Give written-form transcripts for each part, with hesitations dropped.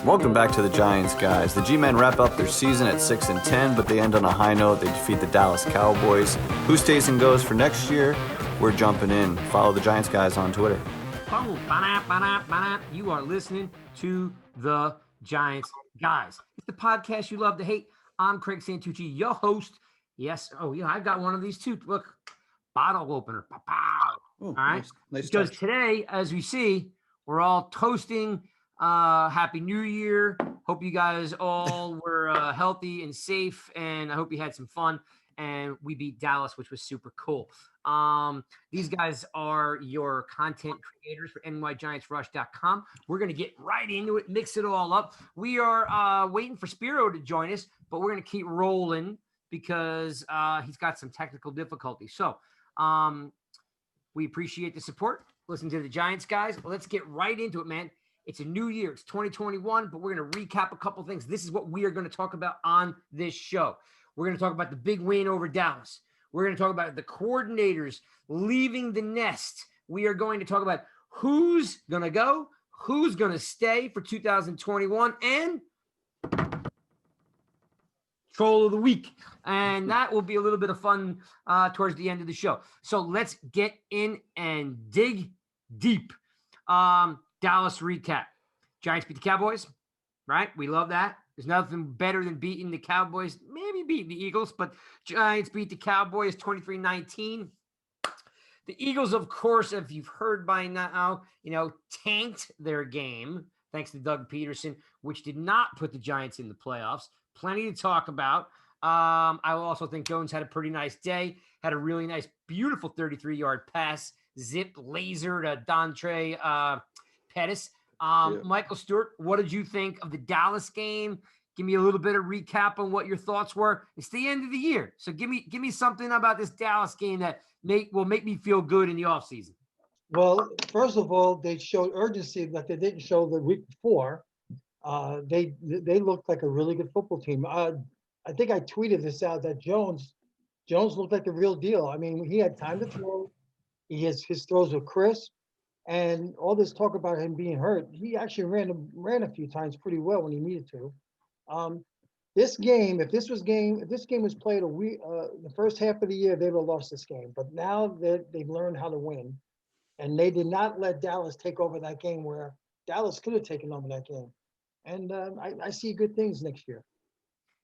Welcome back to the Giants, guys. The G-Men wrap up their season at 6-10, but they end on a high note. They defeat the Dallas Cowboys. Who stays and goes for next year? We're jumping in. Follow the Giants, guys, on Twitter. You are listening to the Giants, guys. It's the podcast you love to hate. I'm Craig Santucci, your host. Yes. Oh, yeah, I've got one of these too. Look, bottle opener. Ooh, all right. Nice because touch. Today, as we see, we're all toasting. Happy New Year. Hope you guys all were healthy and safe, and I hope you had some fun. And we beat Dallas, which was super cool. These guys are your content creators for nygiantsrush.com. We're going to get right into it, mix it all up. We are waiting for Spiro to join us, but we're going to keep rolling because he's got some technical difficulties. So we appreciate the support. Listen to the Giants, guys. Let's get right into it, man. It's a new year. It's 2021, but we're going to recap a couple things. This is what we are going to talk about on this show. We're going to talk about the big win over Dallas. We're going to talk about the coordinators leaving the nest. We are going to talk about who's going to go, who's going to stay for 2021, and Troll of the Week. And that will be a little bit of fun towards the end of the show. So let's get in and dig deep. Dallas recap. Giants beat the Cowboys, right? We love that. There's nothing better than beating the Cowboys, maybe beating the Eagles, but Giants beat the Cowboys 23-19. The Eagles, of course, if you've heard by now, tanked their game, thanks to Doug Peterson, which did not put the Giants in the playoffs. Plenty to talk about. I also think Jones had a pretty nice day, had a really nice, beautiful 33-yard pass, zip laser to Dontre Pettis. Michael Stewart, what did you think of the Dallas game? Give me a little bit of recap on what your thoughts were. It's the end of the year, so give me something about this Dallas game that will make me feel good in the offseason. Well, first of all, they showed urgency that they didn't show the week before. They looked like a really good football team. I think I tweeted this out that Jones looked like the real deal. I mean, he had time to throw. His throws were crisp. And all this talk about him being hurt, he actually ran a few times pretty well when he needed to. This game, if this game was played a week, the first half of the year, they would have lost this game. But now that they've learned how to win, and they did not let Dallas take over that game where Dallas could have taken over that game. And I see good things next year.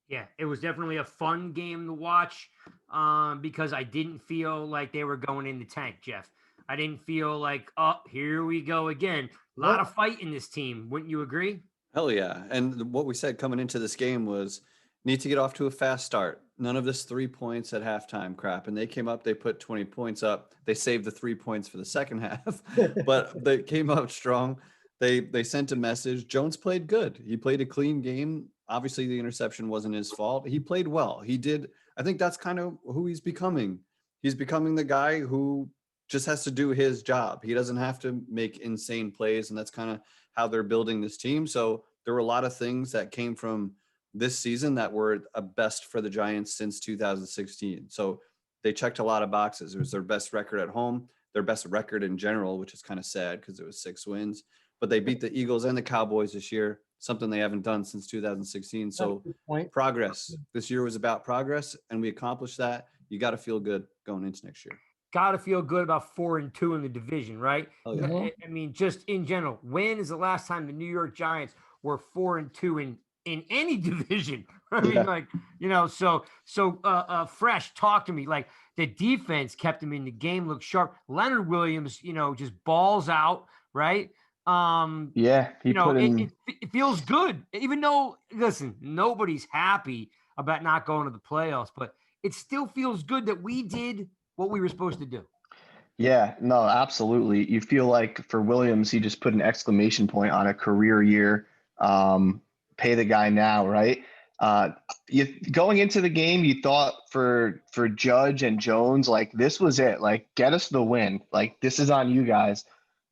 Yeah, it was definitely a fun game to watch because I didn't feel like they were going in the tank, Jeff. I didn't feel like, oh, here we go again. A lot of fight in this team. Wouldn't you agree? Hell yeah. And what we said coming into this game was need to get off to a fast start. None of this 3 points at halftime crap. And they came up, they put 20 points up. They saved the 3 points for the second half, but they came up strong. They sent a message. Jones played good. He played a clean game. Obviously, the interception wasn't his fault. He played well. He did. I think that's kind of who he's becoming. He's becoming the guy who just has to do his job. He doesn't have to make insane plays, and that's kind of how they're building this team. So there were a lot of things that came from this season that were a best for the Giants since 2016. So they checked a lot of boxes. It was their best record at home, their best record in general, which is kind of sad because it was 6 wins. But they beat the Eagles and the Cowboys this year, something they haven't done since 2016. So progress. This year was about progress, and we accomplished that. You got to feel good going into next year. Got to feel good about 4-2 in the division, right? Oh, yeah. I mean, just in general, when is the last time the New York Giants were 4-2 in any division? I mean, so Fresh, talk to me. Like, the defense kept him in the game, looked sharp. Leonard Williams, just balls out, right? It feels good, even though, listen, nobody's happy about not going to the playoffs, but it still feels good that we did what we were supposed to do. Yeah, no, absolutely. You feel like for Williams, he just put an exclamation point on a career year. Pay the guy now, right? Going into the game, you thought for Judge and Jones, like this was it. Like, get us the win. Like, this is on you guys.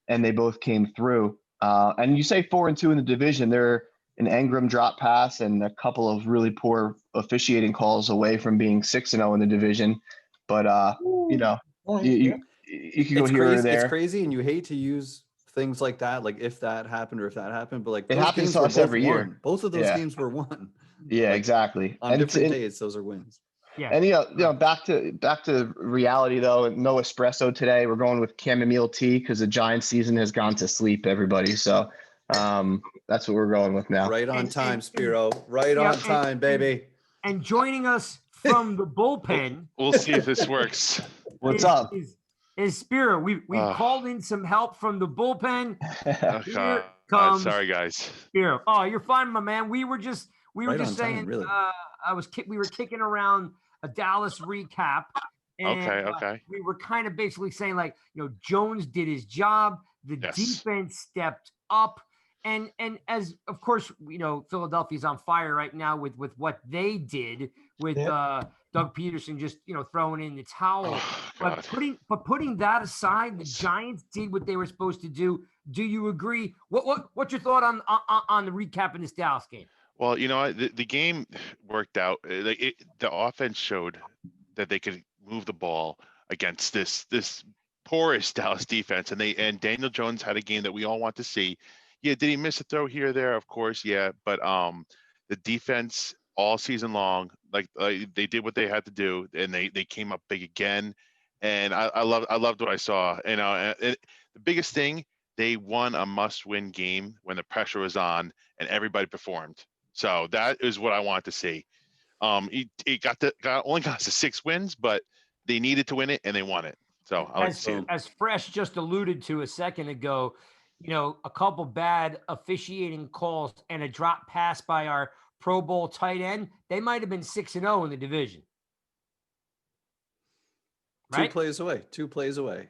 And they both came through. And you say 4-2 in the division. They're an Engram drop pass and a couple of really poor officiating calls away from being 6-0 in the division. But you can go here or there. It's crazy, and you hate to use things like that, like if that happened or if that happened, but like It those happens games to were us both every year. won. Both of those Yeah. games were won. Yeah, Like, exactly. on different days, those are wins. Yeah. And back to reality though. No espresso today. We're going with chamomile tea because the Giants season has gone to sleep. Everybody, so that's what we're going with now. Right on And- time, and- Spiro. Right Yeah, on time, baby. And joining us from the bullpen We'll see if this works. What's is, up? is Spiro. We've Oh. called in some help from the bullpen. Oh, Here God. comes Sorry, guys. Spiro. Oh, you're fine, my man. We were just Right on saying. time, really. We were kicking around a Dallas recap. And Okay. we were kind of basically saying, like, Jones did his job. The Yes. defense stepped up. And as of course, Philadelphia's on fire right now with what they did with Doug Peterson just throwing in the towel. Oh, But God. putting that aside, the Giants did what they were supposed to do. Do you agree? What's your thought on the recap in this Dallas game? Well, you know what? The game worked out. The offense showed that they could move the ball against this porous Dallas defense, and Daniel Jones had a game that we all want to see. Yeah, did he miss a throw here or there? Of course, yeah. But the defense all season long, like they did what they had to do, and they came up big again. And I loved what I saw. And the biggest thing, they won a must-win game when the pressure was on and everybody performed. So that is what I want to see. He only got us to 6 wins, but they needed to win it and they won it. So I like to see it. As Fresh just alluded to a second ago, a couple bad officiating calls and a drop pass by our Pro Bowl tight end, they might have been 6-0 in the division. Right? 2 plays away.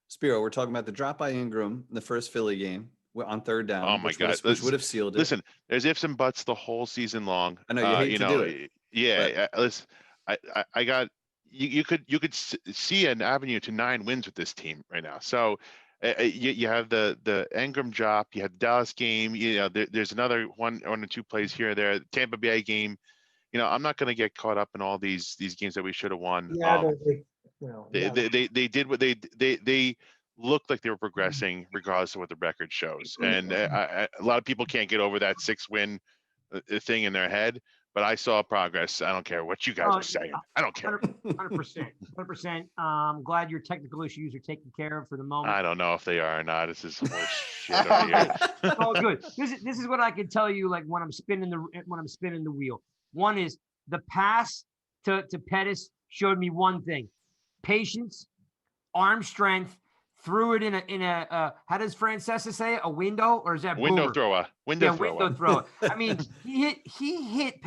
Spiro, we're talking about the drop by Ingram in the first Philly game on third down. Oh my God! Which would have sealed it. Listen, there's ifs and buts the whole season long. I know you hate to do it. Yeah, listen, I got you could see an avenue to 9 wins with this team right now. So you have the Ingram drop, you had the Dallas game. There's another one or 2 plays here or there. The Tampa Bay game. I'm not going to get caught up in all these games that we should have won. Yeah, They did what they looked like they were progressing regardless of what the record shows. And a lot of people can't get over that 6-win thing in their head, but I saw progress. I don't care what you guys are saying. I don't care. 100%. I'm glad your technical issues are taken care of for the moment. I don't know if they are or not. This is horse shit over here. It's all good. This is what I can tell you, like when I'm spinning the wheel. One is the pass to Pettis showed me one thing: patience, arm strength. Threw it in a how does Francesa say it? A window, or is that window boomer? thrower? Window thrower. I mean, he hit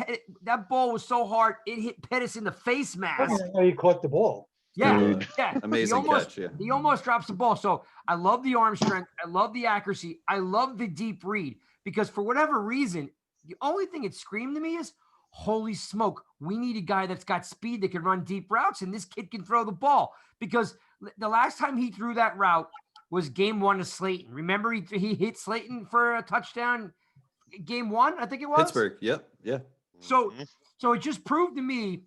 that ball was so hard it hit Pettis in the face mask. how he caught the ball. Yeah. Amazing catch. Yeah. He almost drops the ball. So I love the arm strength. I love the accuracy. I love the deep read, because for whatever reason, the only thing it screamed to me is, holy smoke, we need a guy that's got speed that can run deep routes, and this kid can throw the ball. Because the last time he threw that route was game 1 of Slayton. Remember, he hit Slayton for a touchdown game 1, I think it was? Pittsburgh. Yep. Yeah. So it just proved to me,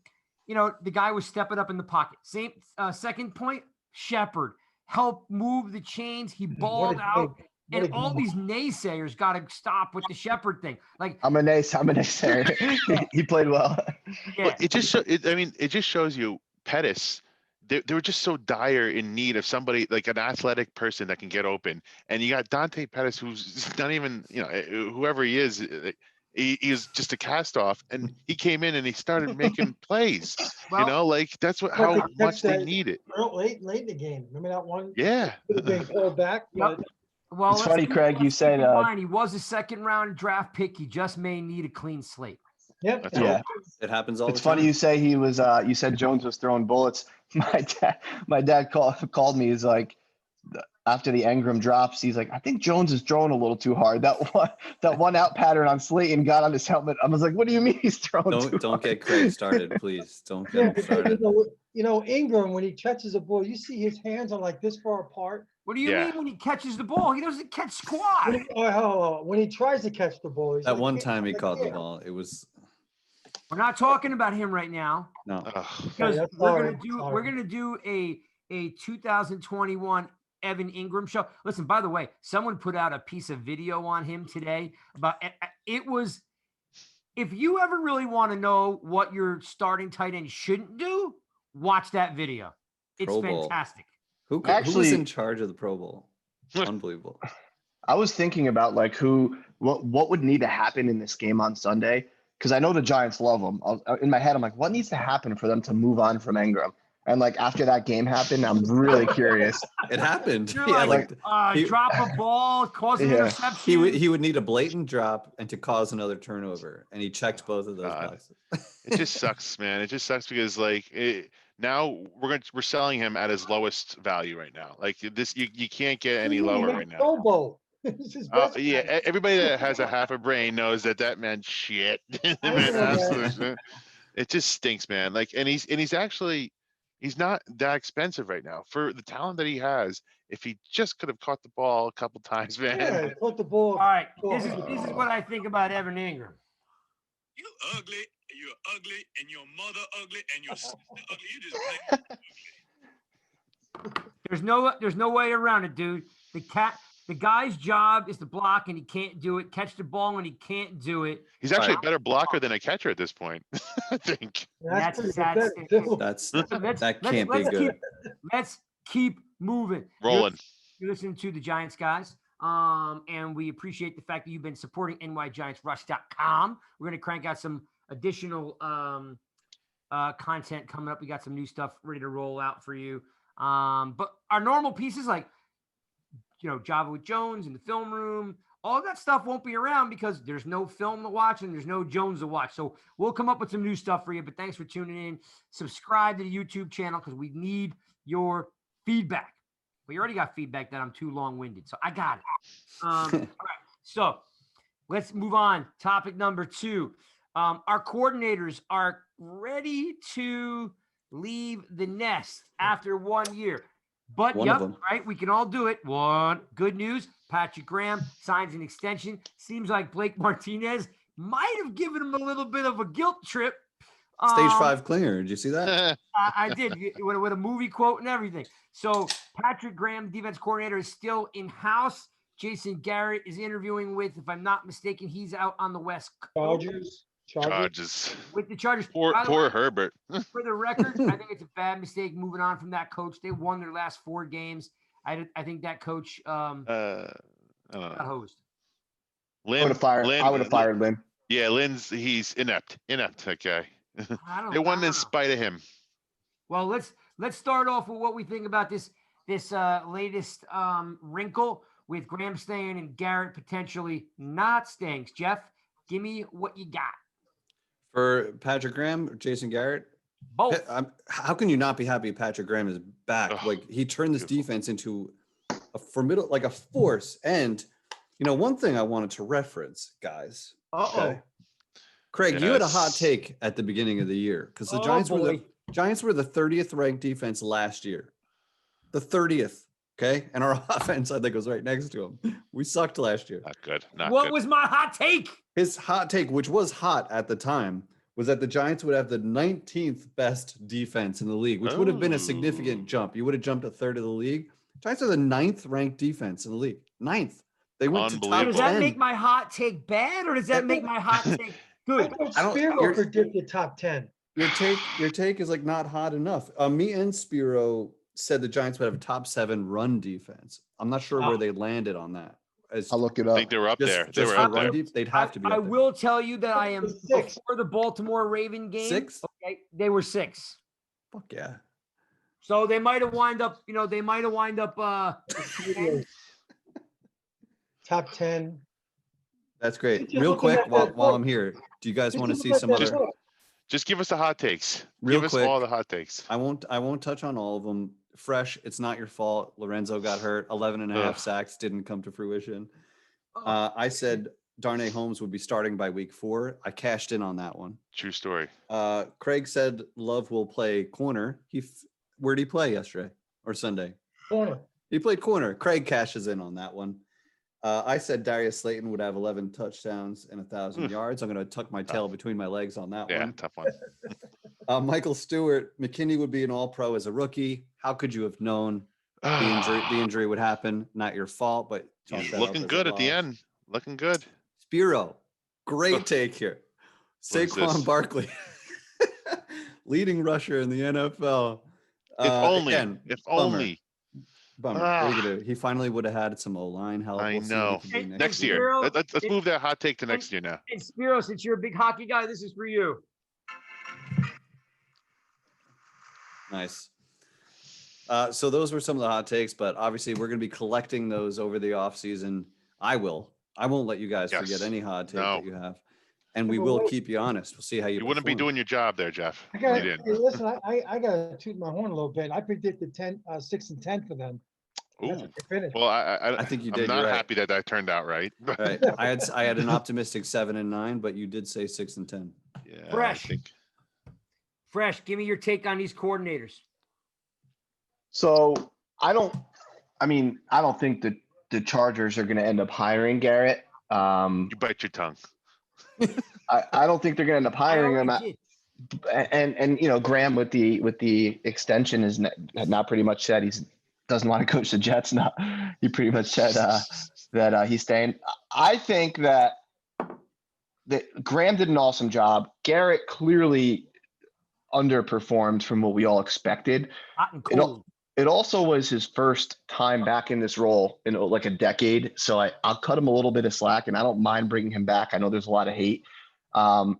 the guy was stepping up in the pocket. Same second point, Shepard helped move the chains. He balled out. And all these naysayers got to stop with the Shepard thing. Like, I'm a naysayer. He played well. yeah. Well, it just shows you Pettis. They were just so dire in need of somebody, like an athletic person that can get open. And you got Dante Pettis, who's not even, whoever he is, he is just a cast off. And he came in and he started making plays. Well, that's how much they need it. Late in the game. Remember that one? Yeah. Being pulled back. Yep. Well, It's funny, Craig, you said he was a second-round draft pick. He just may need a clean slate. Yep. That's Yeah. It happens all It's the time. funny you say he was. You said Jones was throwing bullets. My dad called me. He's like, after the Ingram drops, he's like, I think Jones is throwing a little too hard. That one out pattern on Slayton got on his helmet. I was like, what do you mean he's throwing? Don't get Craig started, please. Don't get him started. Ingram, when he catches a ball, you see his hands are like this far apart. What do you mean when he catches the ball? He doesn't catch squat. When he tries to catch the ball, he's That like, one "Yeah, time he like, caught the yeah." ball, it was We're not talking about him right now, no. because that's we're sorry, gonna do sorry. we're gonna do a 2021 Evan Ingram show. Listen, by the way, someone put out a piece of video on him today about it was. If you ever really want to know what your starting tight end shouldn't do, watch that video. It's Pro Bowl. fantastic. Who was Actually- in charge of the Pro Bowl? Unbelievable. I was thinking about like what would need to happen in this game on Sunday, because I know the Giants love him. In my head, I'm like, what needs to happen for them to move on from Ingram? And like after that game happened, I'm really curious. It happened. You're Yeah, like, he- drop a ball, cause an Yeah. interception. he would need a blatant drop and to cause another turnover, and he checked both of those God. boxes. It just sucks, man. It just sucks because like now we're selling him at his lowest value right now. Like this, you can't get any lower right now. Pro Bowl. This is best Yeah, guy. everybody that has a half a brain knows that meant shit. That I meant know that. absolute shit. It just stinks, man. Like, and he's actually he's not that expensive right now for the talent that he has. If he just could have caught the ball a couple times, man. Yeah, put the ball. All right, this is what I think about Evan Ingram. You ugly, and you're ugly, and your mother ugly, and your sister ugly. You just plain There's no way around it, dude. The guy's job is to block, and he can't do it. Catch the ball, and he can't do it. He's actually a Right. better blocker than a catcher at this point. I think. That's pretty sad pathetic, state. too. That's Let's- that can't be let's good. Let's keep moving. Rolling. You're listening to the Giants guys. And we appreciate the fact that you've been supporting nygiantsrush.com. We're going to crank out some additional content coming up. We got some new stuff ready to roll out for you. But our normal pieces like, Java with Jones in the film room, all that stuff won't be around because there's no film to watch and there's no Jones to watch. So we'll come up with some new stuff for you, but thanks for tuning in. Subscribe to the YouTube channel because we need your feedback. We already got feedback that I'm too long-winded, so I got it. All right, so let's move on. Topic number 2. Our coordinators are ready to leave the nest after 1 year. But One of them. right, we can all do it. One good news: Patrick Graham signs an extension. Seems like Blake Martinez might have given him a little bit of a guilt trip. Stage 5 clinger. Did you see that? I did with a movie quote and everything. So Patrick Graham, defense coordinator, is still in house. Jason Garrett is interviewing with, if I'm not mistaken, he's out on the West Coast Charges. with the Chargers. Poor By the way, poor Herbert. for the record, I think it's a bad mistake moving on from that coach. They won their last 4 games. I think that coach I don't got know. hosed. Lynn, I would have fired Lynn. Yeah, he's inept. That guy. I don't They won know. in spite of him. Well, let's start off with what we think about this latest wrinkle with Graham staying and Garrett potentially not staying. Jeff, give me what you got. For Patrick Graham, Jason Garrett, Both. how can you not be happy Patrick Graham is back? Ugh, Like he turned this beautiful. defense into a formidable, like a force. And one thing I wanted to reference, guys. Uh-oh. Craig, you had a hot Yes. take at the beginning of the year because the Oh, Giants boy. were the 30th ranked defense last year. The 30th. Okay. And our offense, I think, was right next to him. We sucked last year. Not good. Not What good. was my hot take? His hot take, which was hot at the time, was that the Giants would have the 19th best defense in the league, which would have been a significant Oh. jump. You would have jumped a third of the league. Giants are the 9th ranked defense in the league. 9th. They went to top Unbelievable. Does that 10. make my hot take bad or does that make my hot take good? I don't- Spiro you're- predicted top 10. Your take is like not hot enough. Me and Spiro said the Giants would have a top 7 run defense. I'm not sure where they landed on that. As I'll look it I up. think they were up there. They just were for up run there. deep, they'd have to be. I up there. will tell you that I am 6. before the Baltimore Raven game. 6? Okay, they were 6. Fuck yeah. So they might have wind up, Top 10. That's great. Just Real looking quick, at while that while book. I'm here, do you guys Just want to look see at some that other? book. Just give us the hot takes. Real Give us quick. all the hot takes. I won't touch on all of them. Fresh, it's not your fault. Lorenzo got hurt. 11 and a half Ugh. sacks didn't come to fruition. Oh, I said Darnay Holmes would be starting by week 4. I cashed in on that one. True story. Craig said Love will play corner. Where did he play yesterday or Sunday? Corner. He played corner. Craig cashes in on that one. I said Darius Slayton would have 11 touchdowns and 1,000 yards. I'm going to tuck my tail between my legs on that Yeah, one. tough one. Michael Stewart, McKinney would be an all-pro as a rookie. How could you have known? The injury would happen. Not your fault, but chalk He's that up looking as a good at the loss. end. Looking good. Spiro, great Ugh. take here. What is this? Saquon Barkley, leading rusher in the NFL. If only. Again, If bummer. only. Bummer. What are you Ah, gonna do? He finally would have had some O-line help. I We'll see what he know. can do And- next Next year. year. Spiro, Let's move that hot take to next year now. And Spiro, since you're a big hockey guy, this is for you. Nice. So those were some of the hot takes, but obviously we're going to be collecting those over the off season. I will. I won't let you guys forget Yes. any hot take No. that you have, and we But will wait. keep you honest. We'll see how you. You wouldn't be perform. doing your job there, Jeff. I You got, didn't. hey, listen, I gotta toot my horn a little bit. I predicted 6-10 for them. That's Ooh. what they finished. Well, I think you I'm did. not You're right. happy that turned out right. All right. I had an optimistic 7-9, but you did say 6-10. Yeah, Fresh. I think. Fresh, give me your take on these coordinators. So I don't think that the Chargers are going to end up hiring Garrett. You bite your tongue. I don't think they're going to end up hiring him. already did. And Graham with the extension is not pretty much said he's doesn't want to coach the Jets now. He pretty much said that he's staying. I think that Graham did an awesome job. Garrett clearly underperformed from what we all expected. Hot and cold. It also was his first time back in this role in like a decade. So I'll cut him a little bit of slack, and I don't mind bringing him back. I know there's a lot of hate.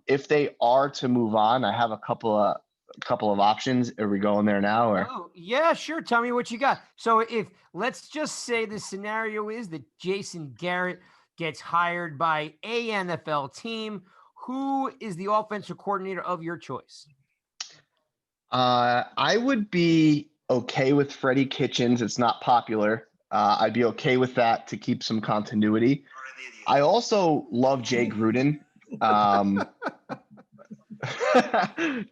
If they are to move on, I have a couple of options. Are we going there now? Or Oh, yeah, sure. Tell me what you got. So if let's just say the scenario is that Jason Garrett gets hired by a NFL team, who is the offensive coordinator of your choice? I would be okay with Freddie Kitchens. It's not popular. I'd be okay with that to keep some continuity. I also love Jay Gruden.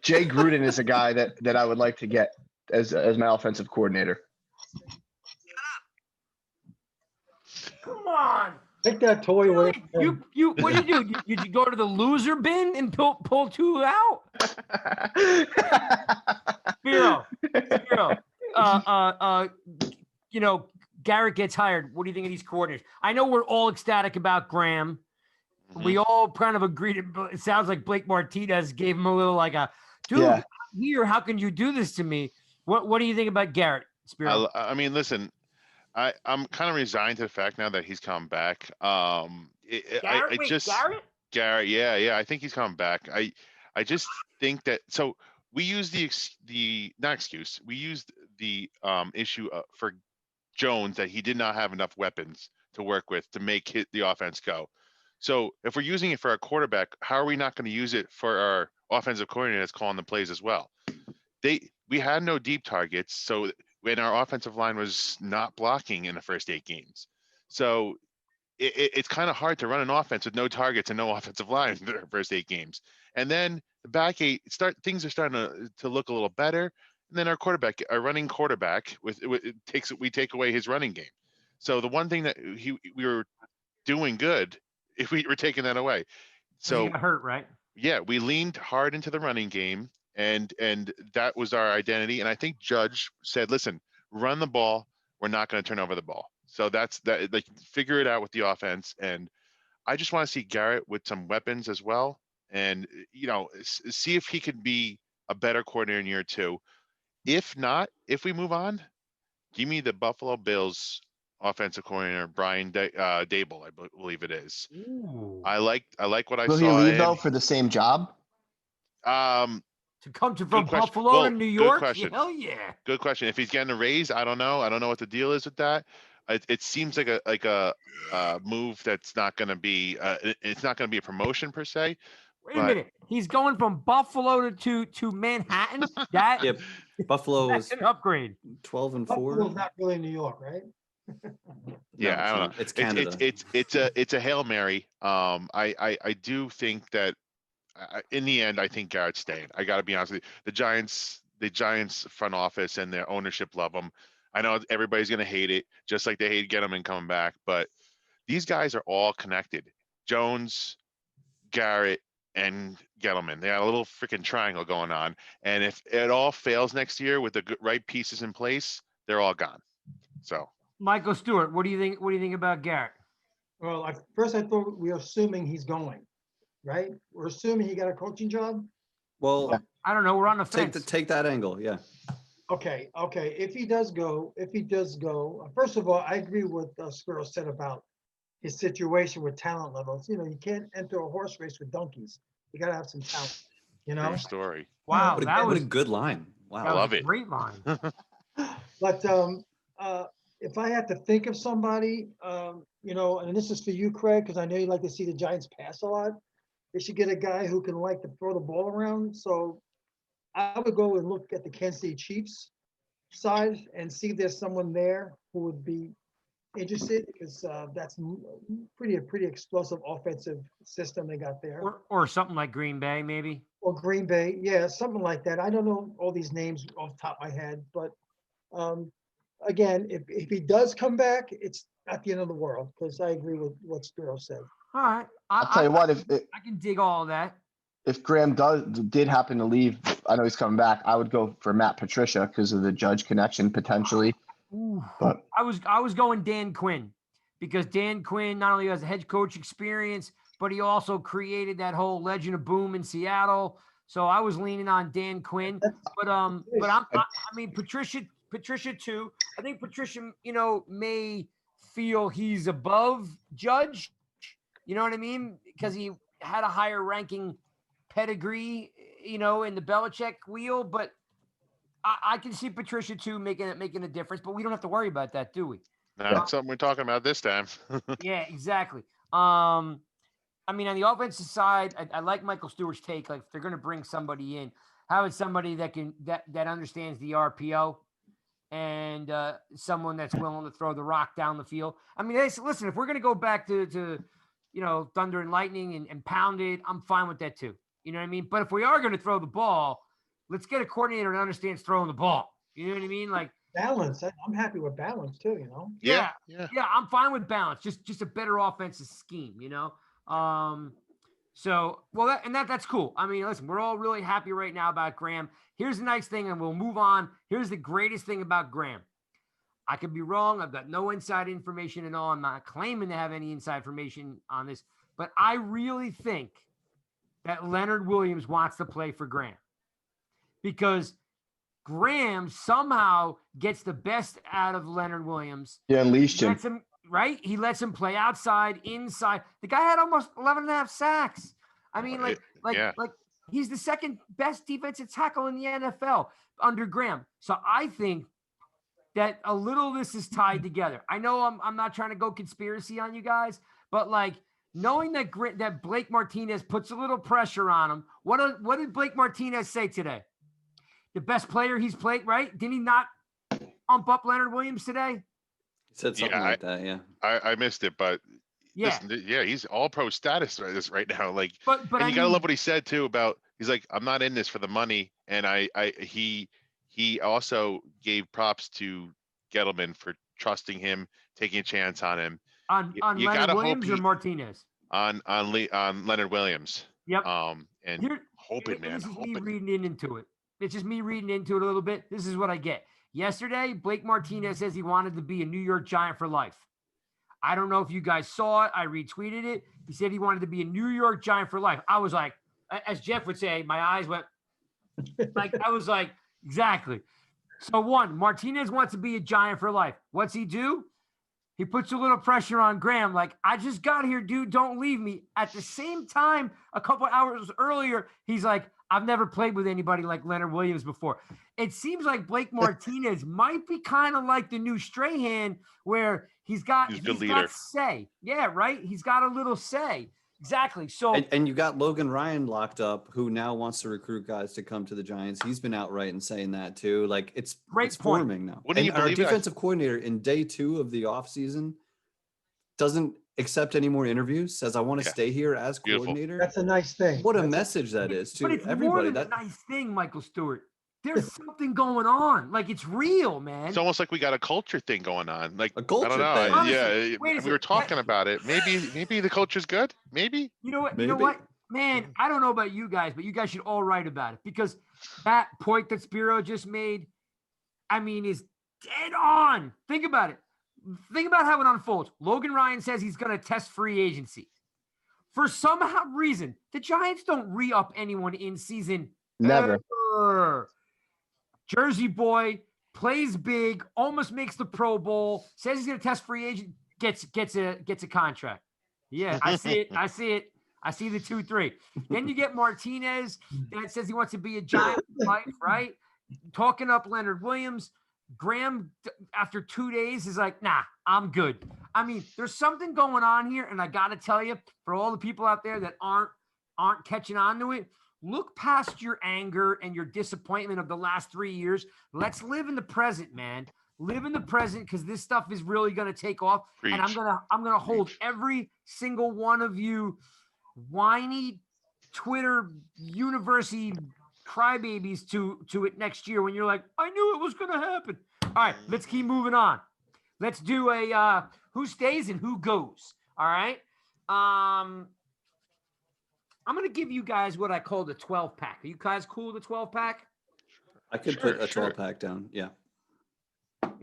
Jay Gruden is a guy that I would like to get as my offensive coordinator. Come on. Take that toy away. from him. You what do? Did you go to the loser bin and pull two out? Spiro. Garrett gets hired. What do you think of these coordinators? I know we're all ecstatic about Graham. We all kind of agreed. It sounds like Blake Martinez gave him a little like a, dude, Yeah. here, how can you do this to me? What do you think about Garrett, Spiro? I mean, listen, I'm kind of resigned to the fact now that he's come back. Garrett? Garrett, yeah, I think he's coming back. I just think that we used we used the issue for Jones that he did not have enough weapons to work with to make the offense go. So if we're using it for our quarterback, how are we not going to use it for our offensive coordinator that's calling the plays as well? We had no deep targets, so when our offensive line was not blocking in the first 8 games. So it's kind of hard to run an offense with no targets and no offensive line in the first 8 games. And then the back 8 things are starting to look a little better. And then our running quarterback we take away his running game. So the one thing that we were doing good, if we were taking that away. So he got hurt, right? yeah, we leaned hard into the running game, and that was our identity. And I think Judge said, listen, run the ball. We're not going to turn over the ball. So that's that. Like, figure it out with the offense. And I just want to see Garrett with some weapons as well, and see if he could be a better coordinator in year 2. If not, if we move on, give me the Buffalo Bills offensive coordinator Brian Dable, I believe it is. Ooh. I like what I Will saw. he leave in though him. for the same job? To come from Good question. Buffalo Well, to New good York? question. Hell yeah. Good question. If he's getting a raise, I don't know. I don't know what the deal is with that. It seems like a move that's not going to be. It's not going to be a promotion per se. Wait a minute. He's going from Buffalo to Manhattan? Yep. Buffalo That's was an upgrade. 12-4. Buffalo's not really New York, right? Yeah, No, I don't know. not. It's Canada. It's a Hail Mary. I do think that in the end, I think Garrett's staying. I got to be honest with you. The Giants front office and their ownership love him. I know everybody's going to hate it, just like they hate Gettleman coming back. But these guys are all connected. Jones, Garrett, and Gettleman. They got a little freaking triangle going on. And if it all fails next year with the right pieces in place, they're all gone. So Michael Stewart, what do you think? What do you think about Garrett? Well, first I thought we were assuming he's going, right? We're assuming he got a coaching job. Well, Yeah. I don't know. We're on the fence. take that angle. Yeah. Okay, if he does go, first of all, I agree with Squirrel said about his situation with talent levels. You know, you can't enter a horse race with donkeys. You gotta have some talent, you know? true story. Wow, What a, that what was a good line. that Wow. was love a it. great line. But if I had to think of somebody, you know, and this is for you, Craig, because I know you like to see the Giants pass a lot. They should get a guy who can like to throw the ball around. So I would go and look at the Kansas City Chiefs side and see if there's someone there who would be interested, because that's a pretty explosive offensive system they got there. Or something like Green Bay, maybe. Or Green Bay, yeah, something like that. I don't know all these names off the top of my head, but again, if he does come back, it's not the end of the world, because I agree with what Spiro said. All right. I'll tell you what, if I can dig all that. if Graham did happen to leave, I know he's coming back. I would go for Matt Patricia because of the Judge connection potentially. Ooh. But I was going Dan Quinn, because Dan Quinn not only has head coach experience, but he also created that whole Legend of Boom in Seattle. So I was leaning on Dan Quinn, but I mean Patricia too. I think Patricia, you know, may feel he's above Judge. You know what I mean? Because he had a higher ranking pedigree, you know, in the Belichick wheel. But I can see Patricia too making a difference. But we don't have to worry about that, do we? Not something we're talking about this time. Yeah, exactly. I mean, on the offensive side, I like Michael Stewart's take. Like, if they're going to bring somebody in, how is somebody that understands the RPO and someone that's willing to throw the rock down the field? I mean, listen, if we're going to go back to you know, thunder and lightning and pound it, I'm fine with that too. You know what I mean? But if we are going to throw the ball, let's get a coordinator that understands throwing the ball. You know what I mean? Like, Balance. I'm happy with balance too, you know? Yeah. I'm fine with balance. Just a better offensive scheme, you know? So, well, that's cool. I mean, listen, we're all really happy right now about Graham. Here's the nice thing, and we'll move on. Here's the greatest thing about Graham. I could be wrong. I've got no inside information at all. I'm not claiming to have any inside information on this, but I really think that Leonard Williams wants to play for Graham, because Graham somehow gets the best out of Leonard Williams. yeah, unleashed him. Lets him, right? He lets him play outside, inside. The guy had almost 11 and a half sacks. I mean, like he's the second best defensive tackle in the NFL under Graham. So I think that a little of this is tied together. I know I'm not trying to go conspiracy on you guys, but like knowing that Blake Martinez puts a little pressure on him. What did Blake Martinez say today? The best player he's played, right? Didn't he not pump up Leonard Williams today? He said something like that. Yeah. I missed it, but Yeah. listen, yeah, he's all pro status right now. Like, But and I you gotta mean, love what he said too about, he's like, I'm not in this for the money. And he also gave props to Gettleman for trusting him, taking a chance on him. on you Leonard gotta hope Williams or he- Martinez? on Leonard Williams. Yep. And Here- hoping, man, This is me hoping. reading into it. It's just me reading into it a little bit. This is what I get. Yesterday, Blake Martinez says he wanted to be a New York Giant for life. I don't know if you guys saw it. I retweeted it. He said he wanted to be a New York Giant for life. I was like, as Jeff would say, my eyes went like, I was like, exactly. So one, Martinez wants to be a Giant for life. What's he do? He puts a little pressure on Graham, like, I just got here, dude. Don't leave me. At the same time, a couple hours earlier, he's like, I've never played with anybody like Leonard Williams before. It seems like Blake Martinez might be kind of like the new Strahan, where he's got say. Yeah, right? He's got a little say. Exactly. So And you got Logan Ryan locked up, who now wants to recruit guys to come to the Giants. He's been outright and saying that too. Like it's Great point. forming now. Wouldn't you And our believe it? defensive coordinator in day 2 of the offseason doesn't accept any more interviews, says I want to Yeah. stay here as Beautiful. coordinator. That's a nice thing. What a That's message that is but to it's more everybody. than a nice thing, Michael Stewart. There's something going on. Like, it's real, man. It's almost like we got a culture thing going on. Like, A culture I don't know. thing. Honestly, Yeah, wait a we were second. talking about it. Maybe the culture's good. Maybe. You know what? You know Maybe. what, man? I don't know about you guys, but you guys should all write about it, because that point that Spiro just made, I mean, is Dead on. Think about it. Think about how it unfolds. Logan Ryan says he's going to test free agency. For some reason, the Giants don't re-up anyone in season. Never. Ever. Jersey boy plays big, almost makes the Pro Bowl, says he's going to test free agent, gets a contract. Yeah, I see it. I see it. I see the 2-3. Then you get Martinez that says he wants to be a Giant for life, right? Talking up Leonard Williams. Graham, after 2 days, is like, nah, I'm good. I mean, there's something going on here, and I got to tell you, for all the people out there that aren't catching on to it, look past your anger and your disappointment of the last 3 years. Let's live in the present, man. Live in the present, because this stuff is really going to take off. Preach. And I'm gonna hold Preach. every single one of you whiny Twitter university crybabies to it next year when you're like, I knew it was going to happen. All right, let's keep moving on. Let's do a who stays and who goes. All right. I'm going to give you guys what I call the 12 pack. Are you guys cool with the 12 pack? I could Sure, put a sure. 12 pack down. Yeah.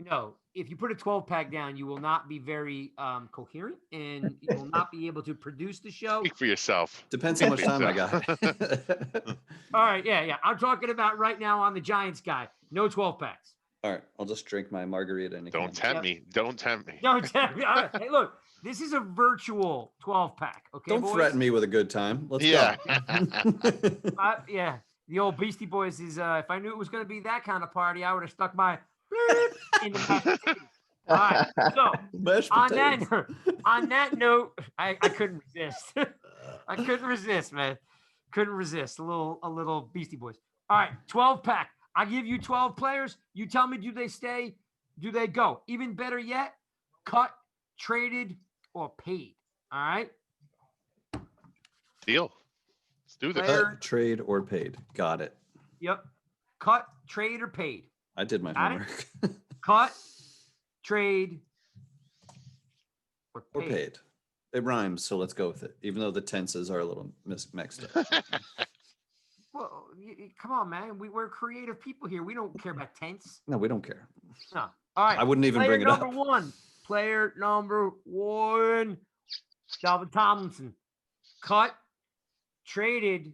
No, if you put a 12 pack down, you will not be very coherent, and you will not be able to produce the show. Speak for yourself. Depends how much Speak time for I yourself. got. All right, yeah. I'm talking about right now on the Giants guy. No 12 packs. All right. I'll just drink my margarita and Don't tempt me. Don't tempt me. No, tell me. All right. Hey, look, this is a virtual 12 pack. Okay, Don't boys? threaten me with a good time. Let's Yeah. go. Yeah, the old Beastie Boys is. If I knew it was going to be that kind of party, I would have stuck my in the mashed potatoes. All right. So Mashed on potatoes. that note, I couldn't resist. I couldn't resist, man. Couldn't resist. A little Beastie Boys. All right, 12 pack. I give you 12 players. You tell me, do they stay? Do they go? Even better yet, cut, traded, or paid. All right. Deal. Let's do this. Player- Cut, trade, or paid. Got it. Yep. Cut, trade, or paid. I did my Got it? homework. Cut, trade, or Or paid. paid. It rhymes, so let's go with it. Even though the tenses are a little mixed up. Well, come on, man. We're creative people here. We don't care about tense. No, we don't care. No. All right. I wouldn't even Player bring it up. number one. Player number one. Dalvin Tomlinson. Cut, traded,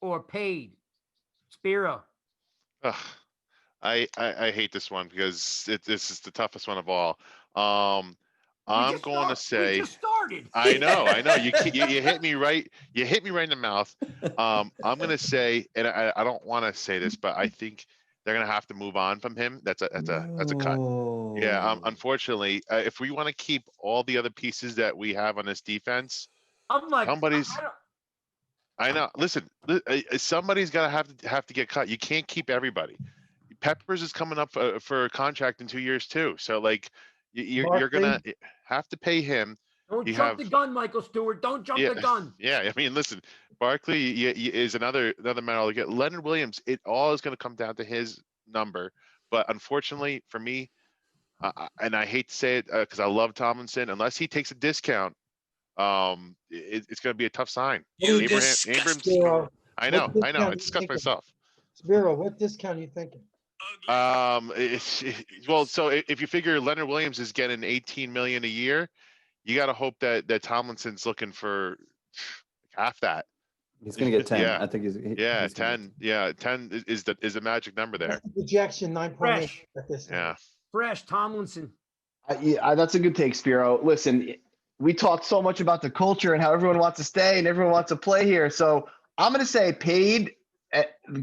or paid. Spiro. Ugh. I hate this one because this is the toughest one of all. I'm going to We say. just started. I know. You hit me right. You hit me right in the mouth. I'm going to say, and I don't want to say this, but I think they're going to have to move on from him. That's a cut. Yeah. Unfortunately, if we want to keep all the other pieces that we have on this defense, I'm like, somebody's. I don't- I know. Listen, somebody's got to have to get cut. You can't keep everybody. Peppers is coming up for a contract in 2 years too. So like, you're gonna have to pay him. don't you jump have- the gun, Michael Stewart. Don't jump the gun. Yeah, I mean, listen, Barkley is another man to get. Leonard Williams, it all is going to come down to his number. But unfortunately for me, and I hate to say it because I love Tomlinson, unless he takes a discount, it's going to be a tough sign. You Abrams, Spiro, I know, what I discount discussed you thinking? myself. Spiro, what discount are you thinking? Ugly. Well, so if you figure Leonard Williams is getting 18 million a year, you got to hope that Tomlinson's looking for half that. He's gonna get 10. Yeah. I think he's Yeah, he's gonna 10. Yeah, 10 is the magic number there. That's the projection 9.8 Fresh. at this time. Yeah. Fresh Tomlinson. Yeah, that's a good take, Spiro. Listen, we talked so much about the culture and how everyone wants to stay and everyone wants to play here. So I'm going to say paid,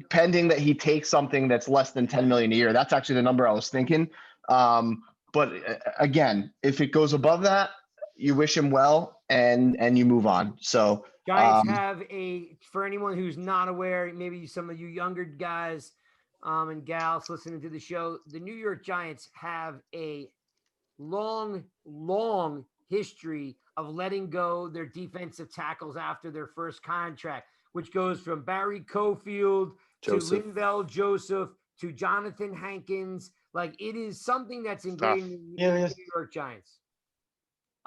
pending that he takes something that's less than 10 million a year. That's actually the number I was thinking. But again, if it goes above that, you wish him well and you move on. So Giants have for anyone who's not aware, maybe some of you younger guys and gals listening to the show, the New York Giants have a long history of letting go their defensive tackles after their first contract, which goes from Barry Cofield Joseph. to Linval Joseph to Jonathan Hankins. Like, it is something that's ingrained in the Yeah, it is. New York Giants.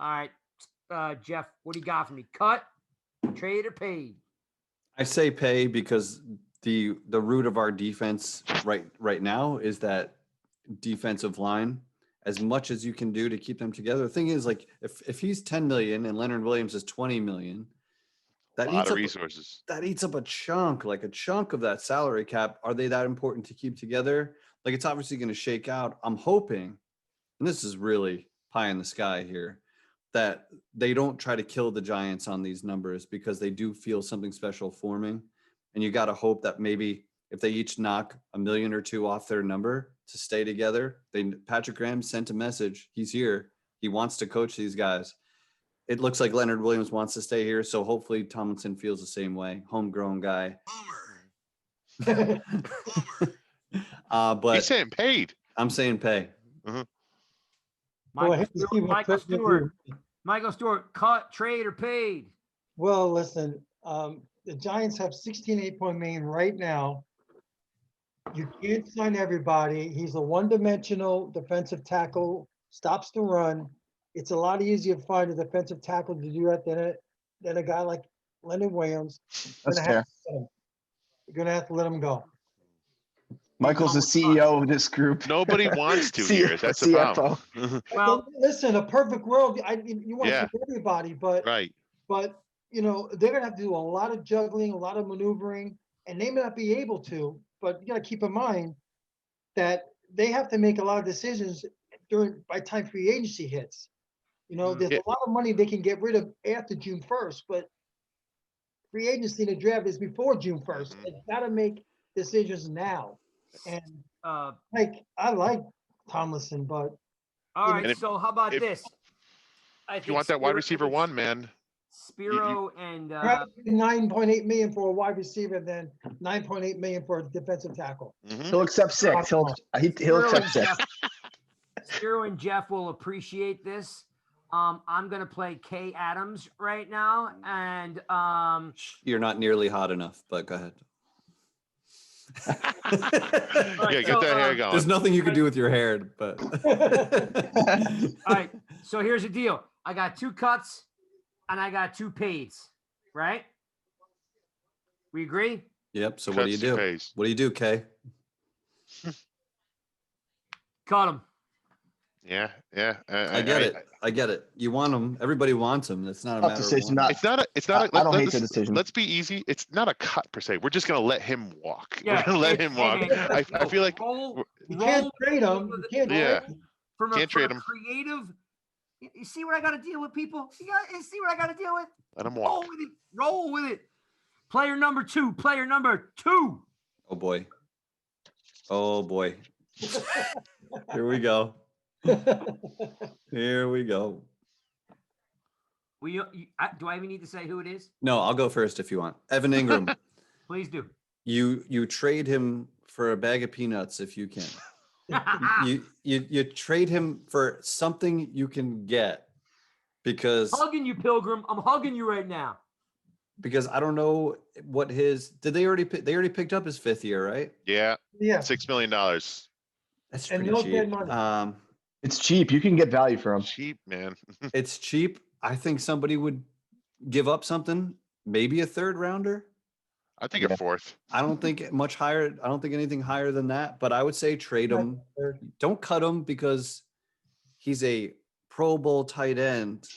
All right, Jeff, what do you got for me? Cut, trade, or paid? I say pay because the root of our defense right now is that defensive line as much as you can do to keep them together. The thing is, like, if he's 10 million and Leonard Williams is 20 million, A that lot eats of up resources. that eats up a chunk of that salary cap. Are they that important to keep together? Like, it's obviously going to shake out. I'm hoping, and this is really pie in the sky here, that they don't try to kill the Giants on these numbers, because they do feel something special forming. And you got to hope that maybe if they each knock $1 million or $2 million off their number to stay together, Patrick Graham sent a message. He's here. He wants to coach these guys. It looks like Leonard Williams wants to stay here. So hopefully Tomlinson feels the same way. Homegrown guy. Bummer. But He's saying paid. I'm saying pay. Well, I Michael hate to see Stewart, what Michael Chris will Stewart, do. Michael Stewart, cut, trade, or paid. Well, listen, the Giants have 16.8 million right now. You can't sign everybody. He's a one-dimensional defensive tackle, stops the run. It's a lot easier to find a defensive tackle to do that than a guy like Leonard Williams. That's Gonna have fair. to let him- You're gonna have to let him go. Michael's the CEO of this group. Nobody wants to here. That's the problem. Well, Listen, a perfect world, you want to Yeah. keep everybody, but Right. they're gonna have to do a lot of juggling, a lot of maneuvering, and they may not be able to, but you gotta keep in mind that they have to make a lot of decisions by time free agency hits. There's Yeah. a lot of money they can get rid of after June 1st, but free agency and the draft is before June 1st. Mhm. They gotta make decisions now. And uh, I like Tomlinson, but all And right. if- So how about if- this? If you want that wide receiver one, man, Spiro and rather than 9.8 million for a wide receiver than 9.8 million for a defensive tackle. mhm. He'll accept 6. He'll Spiro accept and 6. Jeff, Spiro and Jeff will appreciate this. I'm gonna play Kay Adams right now, and You're not nearly hot enough, but go ahead. Yeah, get that hair going. There's nothing you can do with your hair, but all right. So here's the deal. I got 2 cuts, and I got 2 pays. Right? We agree? Yep. So what do you Cuts to do? pays. What do you do, Kay? Cut him. Yeah, yeah. I get it. I get it. You want them. Everybody wants them. It's not a Tough matter decision, of wanting. It's not a. It's not. I don't hate the decision. Let's be easy. It's not a cut per se. We're just gonna let him walk. Yeah, We're gonna let it's- him walk. hey, man, I feel like roll, You can't roll trade him. You can't Yeah. trade him. from Can't trade a him. creative. You see what I got to deal with, people? You see what I got to deal with? let him Roll walk. with it. Roll with it. Player number 2. Player number 2. Oh boy. Oh boy. Here we go. Here we go. Do I even need to say who it is? No, I'll go first if you want. Evan Ingram. Please do. You trade him for a bag of peanuts if you can. You trade him for something you can get, because Hugging you, Pilgrim. I'm hugging you right now. I don't know what they already picked up his 5th year, right? Yeah, Yeah, $6 million. That's And pretty no cheap. dead money. It's cheap. You can get value for him. Cheap, man. It's cheap. I think somebody would give up something, maybe a 3rd rounder. I think Yeah. a 4th. I don't think much higher. I don't think anything higher than that, but I would say trade him. Don't cut him, because he's a Pro Bowl tight end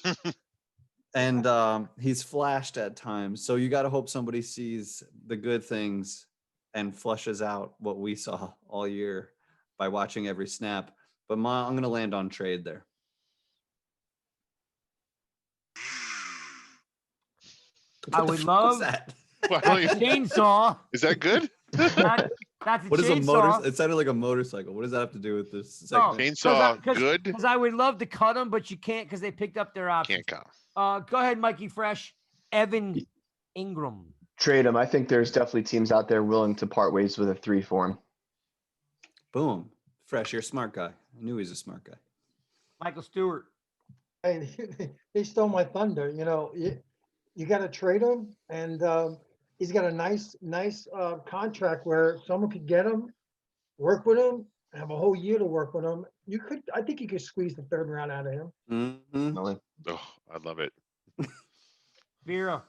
and he's flashed at times. So you got to hope somebody sees the good things and flushes out what we saw all year by watching every snap. But I'm going to land on trade there. I What the would fuck love was that? Well, chainsaw. is that good? That's a What is a chainsaw. motor? It sounded like a motorcycle. What does that have to do with this Oh. segment? Chainsaw, good. Because I would love to cut them, but you can't because they picked up their options. Can't come. Go ahead, Mikey Fresh. Evan Ingram. Trade him. I think there's definitely teams out there willing to part ways with a 3 for him. Boom. Fresh, you're a smart guy. I knew he was a smart guy. Michael Stewart. Hey, they stole my thunder. You got to trade him, and he's got a nice contract where someone could get him, work with him, have a whole year to work with him. I think you could squeeze the 3rd round out of him. Mm-hmm. Really. Oh, I love it. Vera.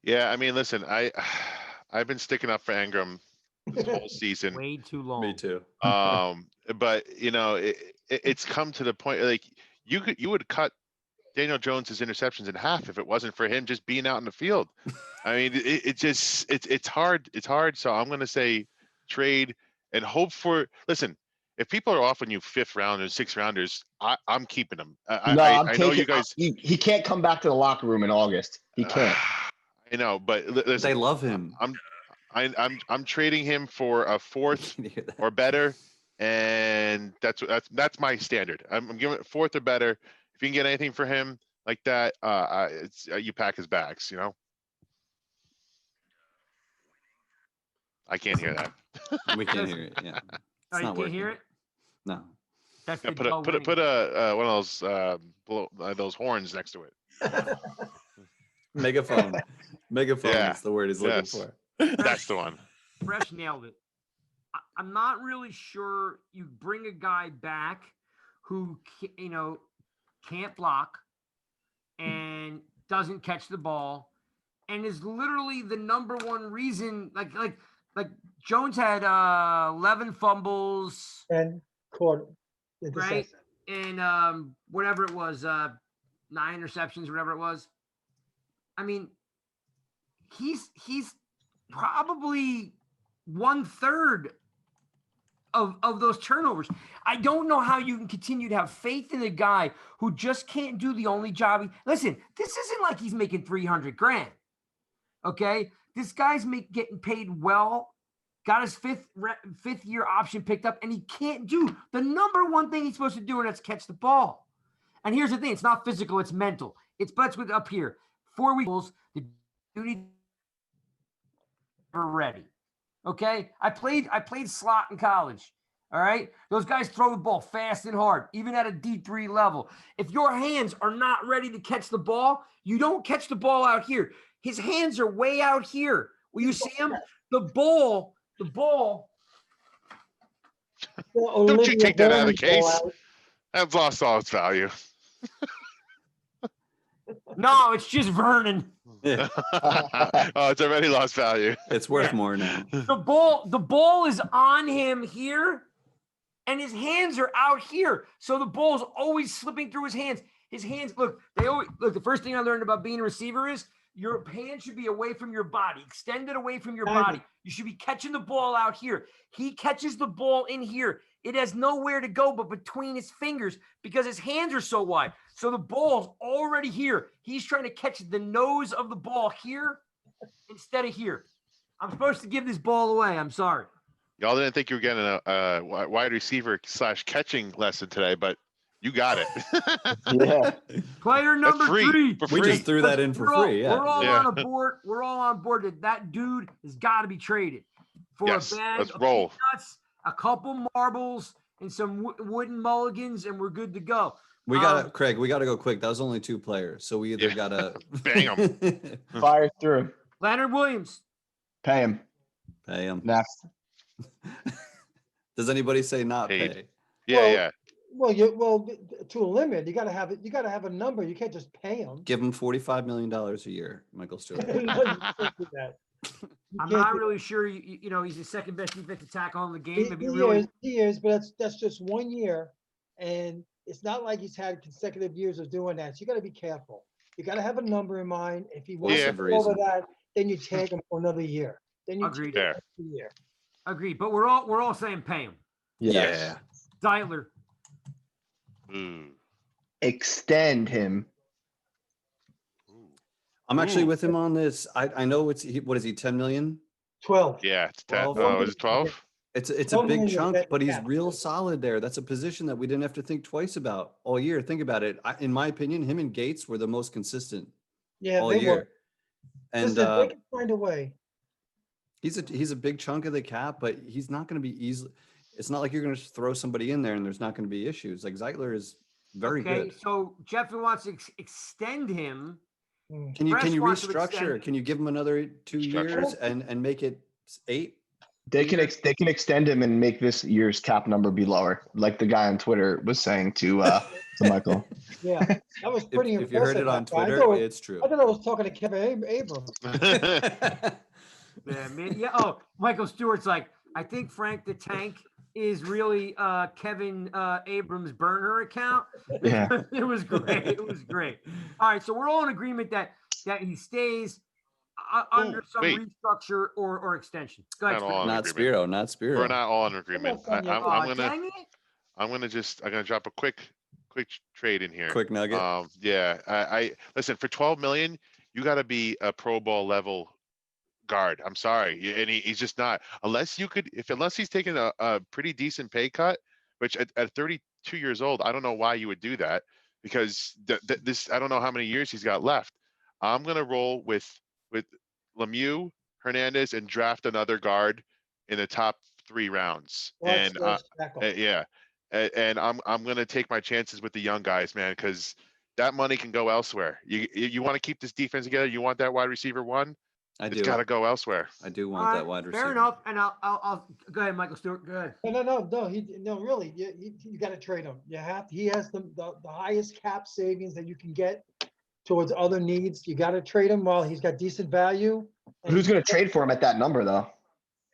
Yeah, I mean, listen, I've been sticking up for Ingram this whole season. Way too long. Me too. But it's come to the point like you would cut Daniel Jones's interceptions in half if it wasn't for him just being out in the field. I mean, it's hard. It's hard. So I'm gonna say trade and hope for. Listen, if people are offering you 5th rounders, 6th rounders, I'm keeping them. I'm I know taking. you guys. He can't come back to the locker room in August. He can't. I know, but listen, They love him. I'm trading him for a 4th Can you hear that? or better, and that's my standard. I'm giving it 4th or better. If you can get anything for him like that, it's you pack his bags. You know. I can't hear that. We can't hear it. Yeah. It's Oh, you not can't hear working. it? No. That's Yeah, the put a Joe put a winning. put a one of those horns next to it. Megaphone. Megaphone Yeah. is the word he's looking Yes. for. That's the one. Fresh nailed it. I'm not really sure you bring a guy back who can't block and doesn't catch the ball and is literally the number one reason. Like Jones had 11 fumbles, And caught right? interception. And whatever it was, 9 interceptions, whatever it was. I mean, he's probably 1/3 of those turnovers. I don't know how you can continue to have faith in a guy who just can't do the only job. Listen, this isn't like he's making 300 grand. Okay, this guy's getting paid well. Got his fifth year option picked up, and he can't do the number one thing he's supposed to do, and that's catch the ball. And here's the thing: it's not physical; it's mental. It's butts with up here. 4 weeks, the duty ready. Okay, I played slot in college. All right, those guys throw the ball fast and hard, even at a D3 level. If your hands are not ready to catch the ball, you don't catch the ball out here. His hands are way out here. Will you see him? The ball. Don't you take that out of the case? That's lost all its value. No, it's just Vernon. Yeah, Oh, it's already lost value. it's worth more now. The ball is on him here, and his hands are out here. So the ball is always slipping through his hands. His hands, look, the first thing I learned about being a receiver is your hands should be away from your body, extended away from your body. You should be catching the ball out here. He catches the ball in here. It has nowhere to go but between his fingers because his hands are so wide. So the ball's already here. He's trying to catch the nose of the ball here instead of here. I'm supposed to give this ball away. I'm sorry. Y'all didn't think you were getting a wide receiver / catching lesson today, but you got it. Yeah. Player number free. 3. For We free. just threw that in for free. We're all Yeah. on a board. We're all on board that dude has got to be traded for Yes, a bag let's of roll. peanuts, a couple marbles, and some wooden mulligans, and we're good to go. We gotta, Craig. We gotta go quick. That was only 2 players, so we either Yeah. gotta Bang 'em. Fire through. Leonard Williams. Pay him. pay him. Next. Does anybody say not Paid. pay? Yeah. Well, to a limit, you gotta have it. You gotta have a number. You can't just pay them. Give him $45 million a year, Michael Stewart. I'm not really sure. You know, he's the second best defensive tackle in the game. Maybe really. He is, but that's just 1 year, and it's not like he's had consecutive years of doing that. So you got to be careful. You got to have a number in mind. If he wants Yeah. to go over that, then you tag him for another year. Then you Agreed. tag him for a year. Agreed. But we're all saying pay him. Yeah. Zeitler. Ooh. Extend him. I'm actually Ooh. with him on this. I know what is he, 10 million? 12. Yeah, it's 10. 12. Oh, is it 12? It's a Don't big mean you're chunk, betting but he's cap. real solid there. That's a position that we didn't have to think twice about all year. Think about it. In my opinion, him and Gates were the most consistent Yeah, all they year. were. And Listen, they can find a way. he's a big chunk of the cap, but he's not going to be easily. It's not like you're going to throw somebody in there and there's not going to be issues. Like Zeitler is very good. So Jeffrey wants to extend him. Mm. Can you Fresh wants to restructure? extend- Can you give him another 2 Structure. years and make it 8? They can extend him and make this year's cap number be lower, like the guy on Twitter was saying to Michael. Yeah, that was pretty If you heard impressive. it on that guy. Twitter, it's true. I thought I was talking to Kevin Abrams. Yeah, man. Yeah. Oh, Michael Stewart's like, I think Frank the Tank is really Kevin Abrams' burner account. Yeah. It was great. It was great. All right, so we're all in agreement that he stays under some wait. restructure or extension. Go ahead. Not all in Not agreement. Spiro, not Spiro. We're not all in agreement. on your- Aw, dang it. I'm gonna drop a quick trade in here. Quick nugget. Yeah. I listen, for 12 million, you got to be a Pro Bowl level guard. I'm sorry, and he's just not. Unless he's taking a pretty decent pay cut, which at 32 years old, I don't know why you would do that, because this, I don't know how many years he's got left. I'm gonna roll with Lemieux, Hernandez, and draft another guard in the top 3 rounds. And yeah, and I'm gonna take my chances with the young guys, man, because that money can go elsewhere. You want to keep this defense together. You want that wide receiver one. It's got to go elsewhere. I do All want right, that wide receiver. fair enough. And I'll go ahead, Michael Stewart. Go ahead. No, really, you got to trade him. He has the highest cap savings that you can get towards other needs. You got to trade him while he's got decent value. And Who's going to trade for him at that number, though?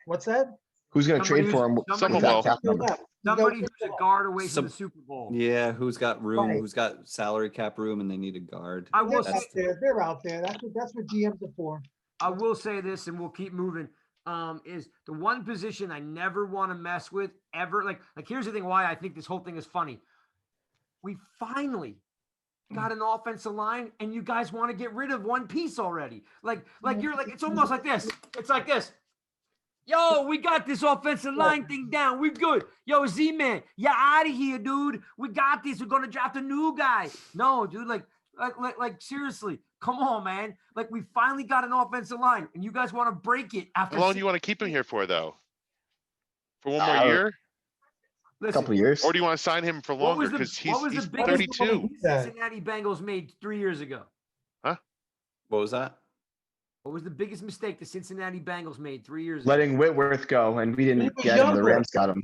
What's that? Who's going to Somebody trade for him someone with that will. cap number? Somebody who's a guard away from Some- the Super Bowl. Yeah, who's got room? Right. Who's got salary cap room, and they need a guard. I will They're say out there. They're out there. That's what GMs are for. I will say this, and we'll keep moving. Is the one position I never want to mess with ever. Like here's the thing why I think this whole thing is funny. We finally got an offensive line, and you guys want to get rid of one piece already. Like you're like, it's almost like this. It's like this. Yo, we got this offensive line thing down. We good. Yo, Z-Man, you're out of here, dude. We got this. We're gonna draft a new guy. No, dude, like seriously, come on, man. Like we finally got an offensive line, and you guys want to break it after. How long do you want to keep him here for, though? For one more year, A couple years. or do you want to sign him for longer because he's the biggest 32? mistake Cincinnati Bengals made 3 years ago? What was that? What was the biggest mistake the Cincinnati Bengals made 3 years ago? Letting Whitworth go, and we He didn't was get him. The younger. Rams got him.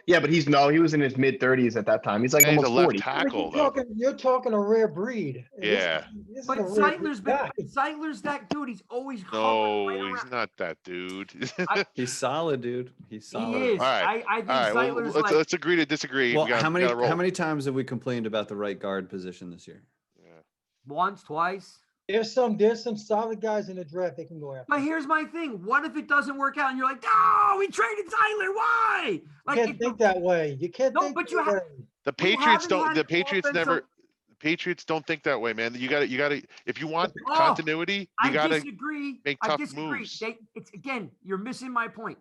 Yeah, but he was in his mid-30s at that time. He's like And he's a almost left 40. tackle, though. You're talking a rare breed. Yeah. This is But a rare Zeitler's breed guy. Zeitler's that dude. He's always No, hovering right he's around. not that dude. He's solid, dude. He's He solid. is. All right. I think All right, well, Zeitler's let's agree to disagree. Well, We gotta- how we gotta roll. many times have we complained about the right guard position this year? Yeah. once, twice. There's some solid guys in the draft they can go after. But here's my thing. What if it doesn't work out and you're like, no, we traded Zeitler. Why? You Like, can't think that way. You can't No, think but that you have- way. The We Patriots haven't don't. had The an Patriots offensive- never. The Patriots don't think that way, man. You got to. If you want Oh, continuity, you I got to. disagree. make I tough disagree. moves. It's again, you're missing my point.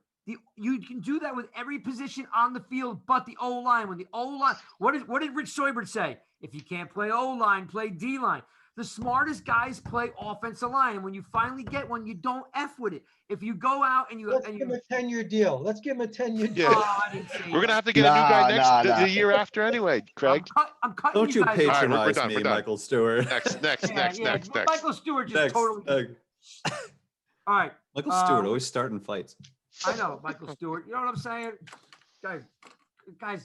You can do that with every position on the field, but the O line. When the O line, what did Rich Soibert say? If you can't play O line, play D line. The smartest guys play offensive line, and when you finally get one, you don't f with it. If you go out and you Let's give him a 10-year deal. Let's give him a 10-year deal. Yeah. Oh, I didn't say We're gonna that. have to get a new guy Nah, next nah. the year after anyway, Craig. I'm cutting Don't you guys out. All right, we're patronize done, me, we're done. Michael Stewart. Next. Yeah, Michael Stewart just Next. totally. All right, Michael Stewart always starting fights. I know Michael Stewart. You know what I'm saying?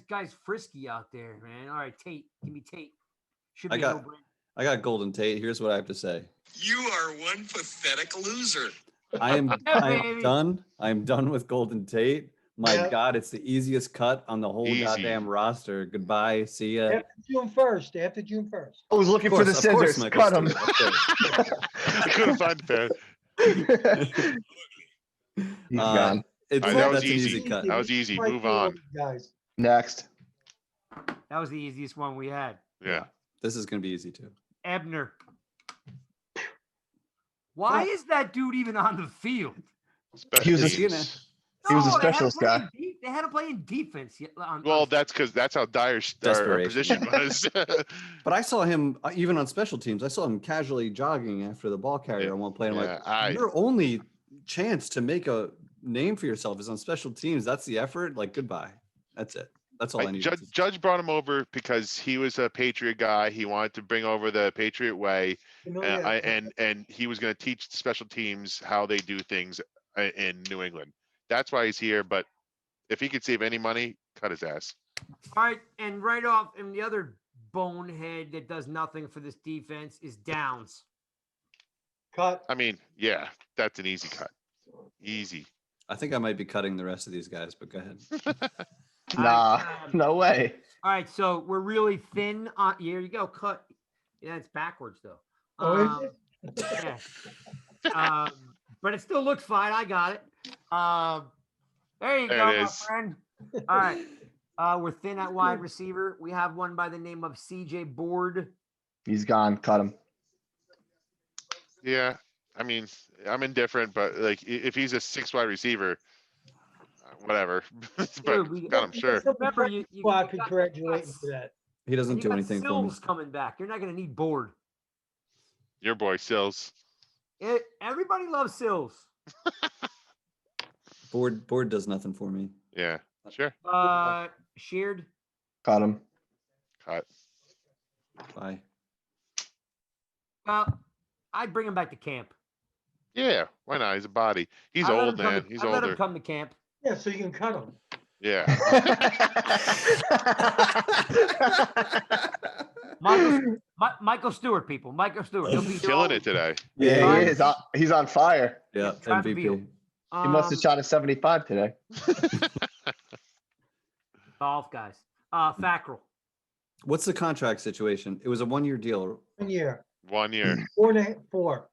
Guys, frisky out there, man. All right, Tate, give me Tate. Should I be got- a no-brainer. I got Golden Tate. Here's what I have to say. You are one pathetic loser. I am baby. done. I'm done with Golden Tate. My Yeah. God, it's the easiest cut on the whole Easy. goddamn roster. Goodbye. See ya. After June 1st. After June 1st. I was looking for the Of course, scissors. Michael Cut him. Stewart, of course. I couldn't find the pen. He's Uh, gone. It's All right, that was that's an easy. easy cut. That was easy. Might Move be all on. these Guys. Next. That was the easiest one we had. Yeah. This is gonna be easy too. Ebner. Why is that dude even on the field? He was a- Teams. He was a No, they had to specialist play guy. They had to play in defense. Well, that's because that's how dire our Desperation. position was. But I saw him even on special teams. I saw him casually jogging after the ball carrier Yeah. on one play. I'm Yeah, like, your only chance to make a name for yourself is on special teams. That's the effort. Like, goodbye. That's it. That's all I need. Judge brought him over because he was a Patriot guy. He wanted to bring over the Patriot way, You know, and he was going to teach the special teams how they do things in New England. That's why he's here. But if he could save any money, cut his ass. All right, and right off, and the other bonehead that does nothing for this defense is Downs. cut. I mean, yeah, that's an easy cut. Easy. I think I might be cutting the rest of these guys, but go ahead. Nah, no way. All right, so we're really thin on. Here you go. Cut. Yeah, it's backwards though. Oh, is it? Yeah. But it still looks fine. I got it. There you There go, it my is. friend. All right. We're thin at wide receiver. We have one by the name of CJ Board. He's gone. Cut him. Yeah. I mean, I'm indifferent, but like if he's a 6 wide receiver, whatever. But Dude, we- God, I'm sure. Remember, you Well, got- congratulating for that. He doesn't you do got anything for me. Sills coming back. You're not going to need Board. Your boy Sills. Everybody loves Sills. Board does nothing for me. Yeah. Sure. Sheared. Cut him. Cut. Bye. Well, I'd bring him back to camp. Yeah. Why not? He's a body. He's I let old, him come man. to- He's I let him older. come to camp. Yeah, so you can cut them. Yeah. Michael Stewart, people. Michael Stewart. He'll be Killing it today. Yeah, Right. he is. He's on fire. Yeah, Trying to MVP. He must have shot a 75 today. golf guys. Fackrell. What's the contract situation? It was a 1-year deal. 1 year, 1 year. 4.5.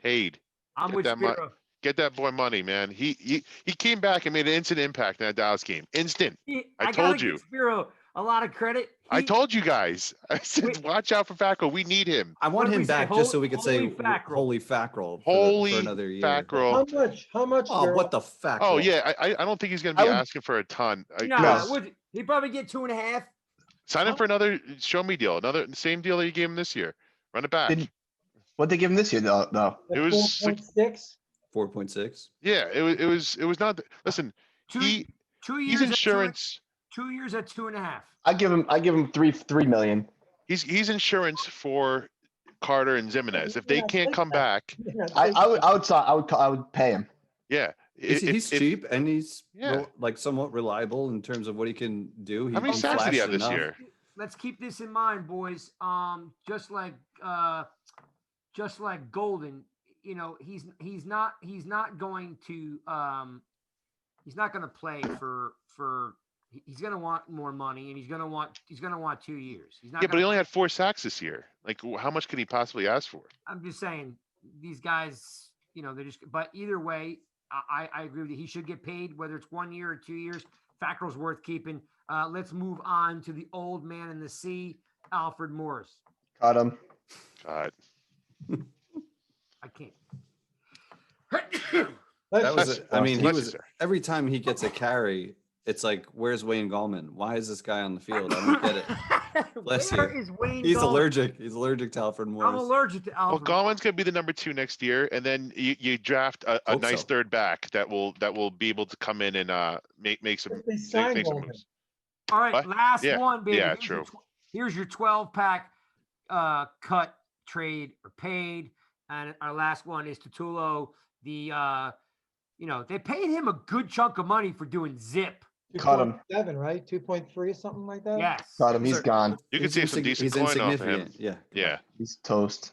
Paid. I'm Get with that Spiro. Get that boy money, man. He came back and made an instant impact in that Dallas game. Instant. I gotta told give you. Spiro a lot of credit. I He- told you guys. I said, Wait. watch out for Fackrell. We need him. I want What did him we say? back just so we could say Holy Fackrell. holy Fackrell Holy for another year. Fackrell. How much? Oh, Daryl? what the Fackrell? Oh yeah, I don't think he's gonna I be would- asking for a ton. Nah, he probably get 2.5. Sign him for another show me deal, another same deal that you gave him this year. Run it back. What'd they give him this year, though? It was like- 4.6. 4.6. Yeah, it was not. Listen, Two, he 2 years. he's at insurance. 2 years at 2.5. I give him three million. He's insurance for Carter and Zimenez. If they Yeah, can't take come that. back, Yeah, I would pay him. yeah. He's cheap and he's Yeah. like somewhat reliable in terms of what he can do. How many he sacks did he flashed have this enough. year? Let's keep this in mind, boys. Just like Golden, you know, he's not going to play for. He's going to want more money, and he's going to want 2 years. He's not. Yeah, but gonna he only play- had 4 sacks this year. Like, how much could he possibly ask for? I'm just saying these guys, you know, they're just. But either way, I agree with you. He should get paid, whether it's 1 year or 2 years. Fackrell's worth keeping. Let's move on to the old man in the sea, Alfred Morris. Cut him. God. I can't. That was, Let's- I mean, he Bless you, was sir. every time he gets a carry, it's like, where's Wayne Gallman? Why is this guy on the field? I don't get it. Bless Where you. is Wayne? He's Gallman? allergic. He's allergic to Alfred I'm Morris. allergic to Well, Alfred. Gallman's gonna be the number 2 next year, and then you draft a Hope nice so. third back that will be able to come in and make some They signed make some Gallman. moves. All right, What? last Yeah, one, baby. yeah, Here's your true. Here's your 12-pack cut, trade, or paid, and our last one is Tutulo. The they paid him a good chunk of money for doing zip. Cut him. 2.7, right? 2.3 or something like that? Yes. Cut him. He's Sir. gone. You can He's save some insig- decent he's coin off of him. insignificant. Yeah. Yeah. He's toast.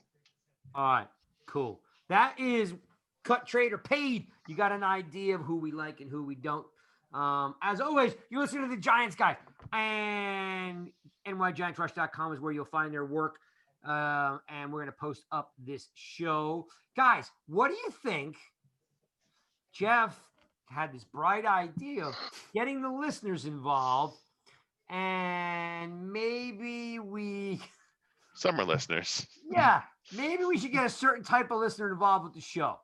All right, cool. That is cut, trade, or paid. You got an idea of who we like and who we don't. As always, you listen to the Giants guys, and nygiantrush.com is where you'll find their work. And we're going to post up this show. Guys, what do you think? Jeff had this bright idea of getting the listeners involved, and maybe Summer listeners. maybe we should get a certain type of listener involved with the show.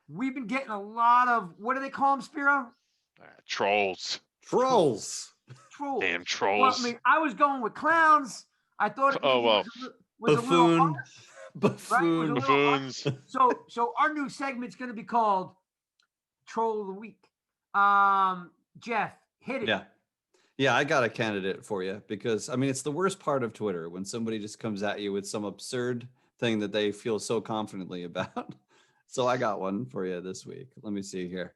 We've been getting a lot of, what do they call them, Spiro? Trolls. Trolls. Trolls. Damn Well, trolls. I mean, I was going with clowns. I thought it Oh, well. was a little Buffoon. harsh. Buffoon. Buffoons. So our new segment's going to be called Troll of the Week. Jeff, hit it. Yeah, I got a candidate for you because I mean it's the worst part of Twitter when somebody just comes at you with some absurd thing that they feel so confidently about. So I got one for you this week. Let me see here.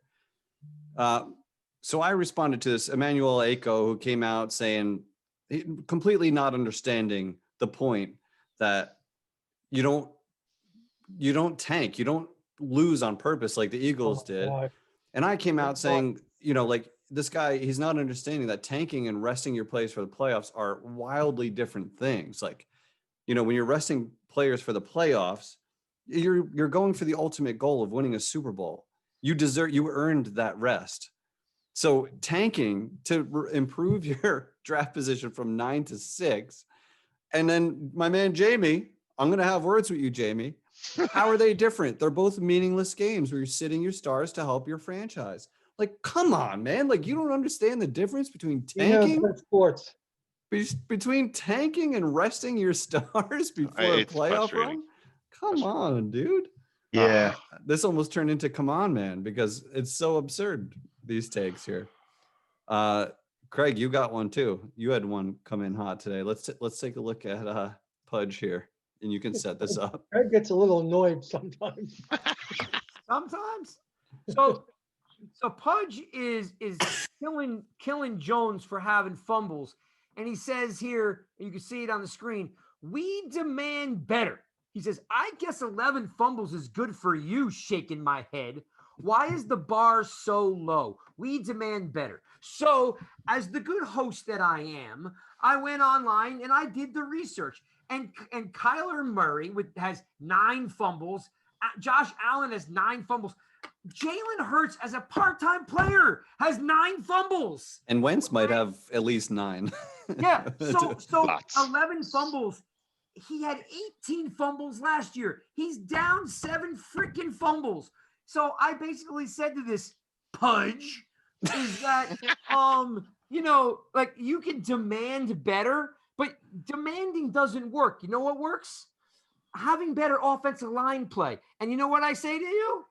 So I responded to this Emmanuel Aiko, who came out saying, completely not understanding the point that you don't tank, you don't lose on purpose like the Eagles did. God. And I came out That's why- saying, like this guy, he's not understanding that tanking and resting your players for the playoffs are wildly different things. Like, when you're resting players for the playoffs, you're going for the ultimate goal of winning a Super Bowl. You earned that rest. So tanking to improve your draft position from 9 to 6. And then my man, Jamie, I'm going to have words with you, Jamie. How are they different? They're both meaningless games where you're sitting your stars to help your franchise. Like, come on, man. Like, you don't understand the difference between tanking, Sports. between tanking and resting your stars before a It's playoff frustrating. run. Come on, dude. Yeah. This almost turned into come on, man, because it's so absurd, these takes here. Craig, you got one too. You had one come in hot today. Let's take a look at Pudge here, and you can set this up. Craig gets a little annoyed sometimes. Sometimes. So Pudge is killing Jones for having fumbles. And he says here, and you can see it on the screen, we demand better. He says, I guess 11 fumbles is good for you, shaking my head. Why is the bar so low? We demand better. So, as the good host that I am, I went online and I did the research. And Kyler Murray has 9 fumbles. Josh Allen has 9 fumbles. Jalen Hurts, as a part-time player, has 9 fumbles. And Wentz might have at least 9. Yeah. So Lots. 11 fumbles. He had 18 fumbles last year. He's down 7 freaking fumbles. So I basically said to this Pudge is that, like you can demand better, but demanding doesn't work. You know what works? Having better offensive line play. And you know what I say to you?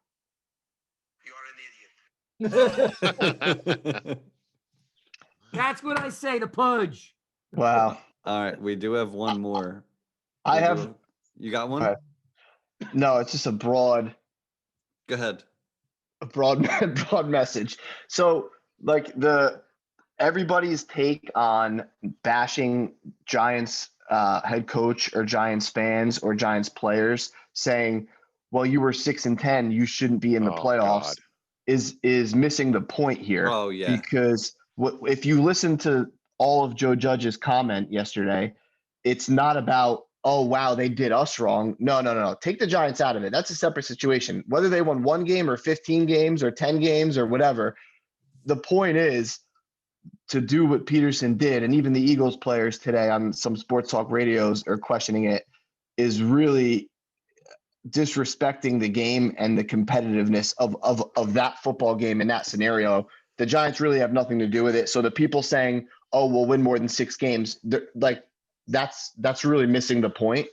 You're an idiot. That's what I say to Pudge. Wow. All right, we do have one more. I have You got one? All right. No, it's just a broad Go ahead. broad message. So like everybody's take on bashing Giants head coach or Giants fans or Giants players saying, well, you were 6-10, you shouldn't be in the Oh, playoffs God. is missing the point here. Oh, yeah. Because if you listen to all of Joe Judge's comment yesterday, it's not about, oh, wow, they did us wrong. No. Take the Giants out of it. That's a separate situation. Whether they won 1 game or 15 games or 10 games or whatever, the point is to do what Peterson did, and even the Eagles players today on some sports talk radios are questioning it, is really disrespecting the game and the competitiveness of that football game in that scenario. The Giants really have nothing to do with it. So the people saying, oh, we'll win more than 6 games, like that's really missing the point.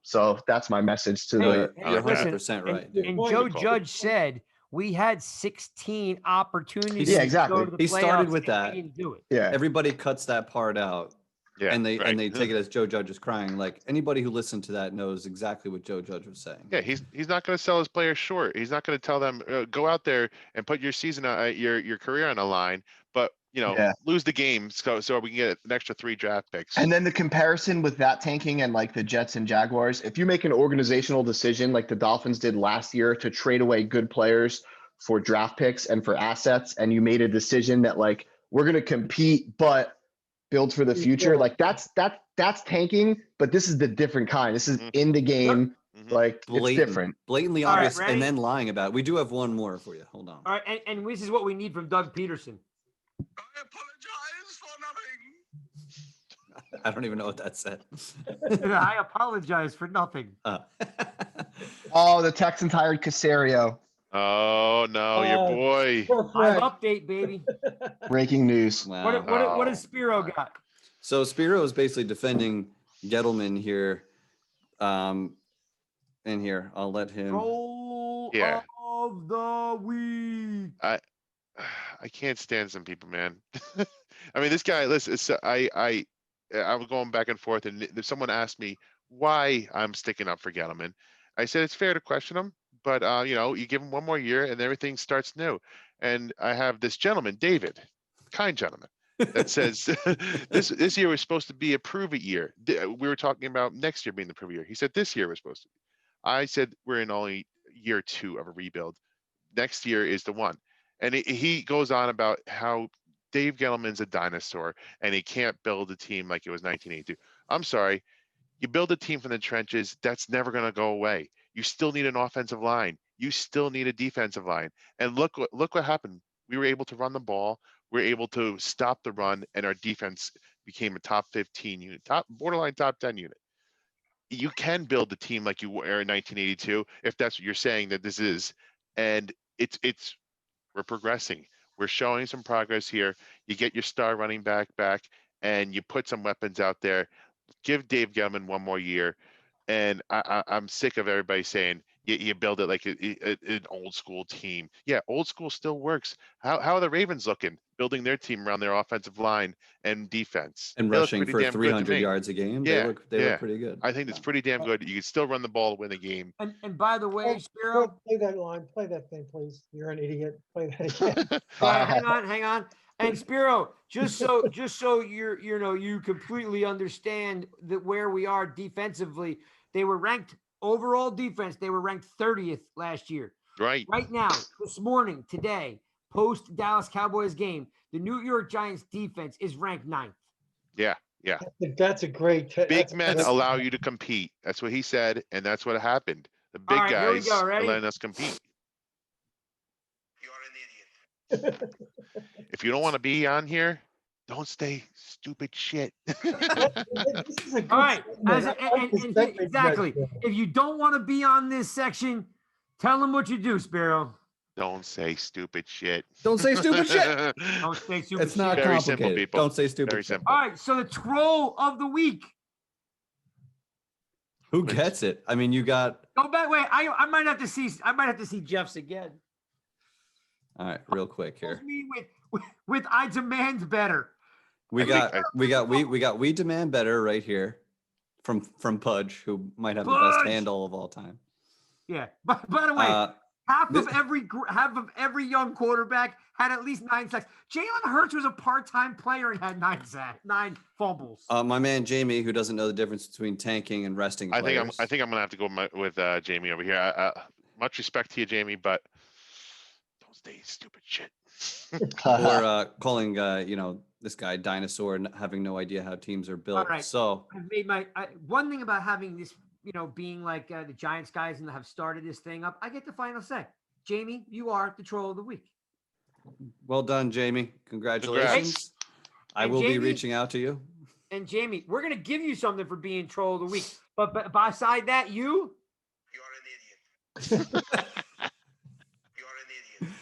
So that's my message to You're listen, 100% right, And dude. Joe Good call. Judge said we had 16 opportunities Yeah, exactly. to go to the He started playoffs with and that. we didn't do it. Yeah. Everybody cuts that part out. Yeah. and they right. take it as Joe Judge is crying. Like anybody who listened to that knows exactly what Joe Judge was saying. Yeah, he's not going to sell his players short. He's not going to tell them go out there and put your season, your career on the line, but Yeah. lose the game so we can get an extra 3 draft picks. And then the comparison with that tanking and like the Jets and Jaguars, if you make an organizational decision like the Dolphins did last year to trade away good players for draft picks and for assets, and you made a decision that like we're going to compete but build for the future, like that's tanking, but this is the different kind. This is in the game. Mhm. Like it's different. Blatantly All right, obvious, ready? and then lying about it. We do have one more for you. Hold on. All right, and this is what we need from Doug Peterson. I apologize for nothing. I don't even know what that said. I apologize for nothing. Oh, the Texans hired Casario. Oh no, your boy. Live update, baby. Breaking news. Wow. What does Spiro got? So Spiro is basically defending Gettleman here. And here, I'll let him. Roll Yeah. of the week. I can't stand some people, man. I mean, this guy. Listen, I was going back and forth, and someone asked me why I'm sticking up for Gettleman. I said it's fair to question him, but you give him one more year, and everything starts new. And I have this gentleman, David, kind gentleman, that says this year was supposed to be a prove it year. We were talking about next year being the prove it year. He said this year was supposed to be. I said we're in only year 2 of a rebuild. next year is the one. And he goes on about how Dave Gettleman's a dinosaur and he can't build a team like it was 1982. I'm sorry. You build a team from the trenches, that's never going to go away. You still need an offensive line. You still need a defensive line. And look what happened. We were able to run the ball. We were able to stop the run, and our defense became a top 15 unit, borderline top 10 unit. You can build the team like you were in 1982 if that's what you're saying that this is. And we're progressing. We're showing some progress here. You get your star running back, and you put some weapons out there. Give Dave Gettleman one more year. And I'm sick of everybody saying you build it like an old school team. Yeah, old school still works. How are the Ravens looking? Building their team around their offensive line and defense. And They look rushing pretty for damn good to 300 me. yards a game. Yeah, They yeah. look pretty good. I think it's pretty damn good. You can still run the ball to win the game. And by the way, Go Spiro, play that line. Play that thing, please. You're an idiot. Play that again. hang on. And Spiro, just so you completely understand that where we are defensively, they were ranked overall defense. They were ranked 30th last year. Right. Right now, this morning, today, post Dallas Cowboys game, the New York Giants defense is ranked 9th. Yeah. That's a great. Big men allow you to compete. That's what he said, and that's what happened. The big All right, here we guys go. are Ready? letting us compete. You're an idiot. If you don't want to be on here, don't say stupid shit. This is a good All right. segment. I like this segment you guys Exactly. do. If you don't want to be on this section, tell them what you do, Spiro. Don't say stupid shit. Don't say stupid shit. Don't say stupid It's not shit. Very complicated. simple, people. Don't say stupid Very shit. simple. All right. So the troll of the week. Who gets it? I mean, you got. Go back. Wait. I might have to see Jeff's again. All right, real quick here. Me with I demand better. We demand better right here from Pudge, who might have the best Pudge! handle of all time. Yeah. By the way, half this- of every young quarterback had at least 9 sacks. Jalen Hurts was a part-time player and had 9 fumbles. My man Jamie, who doesn't know the difference between tanking and resting I players. think I'm gonna have to go with Jamie over here. Much respect to you, Jamie, but don't say stupid shit. or calling this guy dinosaur and having no idea how teams are built. All right. So I've made one thing about having this, being like the Giants guys and have started this thing up. I get the final say. Jamie, you are the troll of the week. well done, Jamie. Congratulations. I And will be Jamie- reaching out to you. And Jamie, we're gonna give you something for being troll of the week. But beside that, you. You're an idiot. You're an idiot.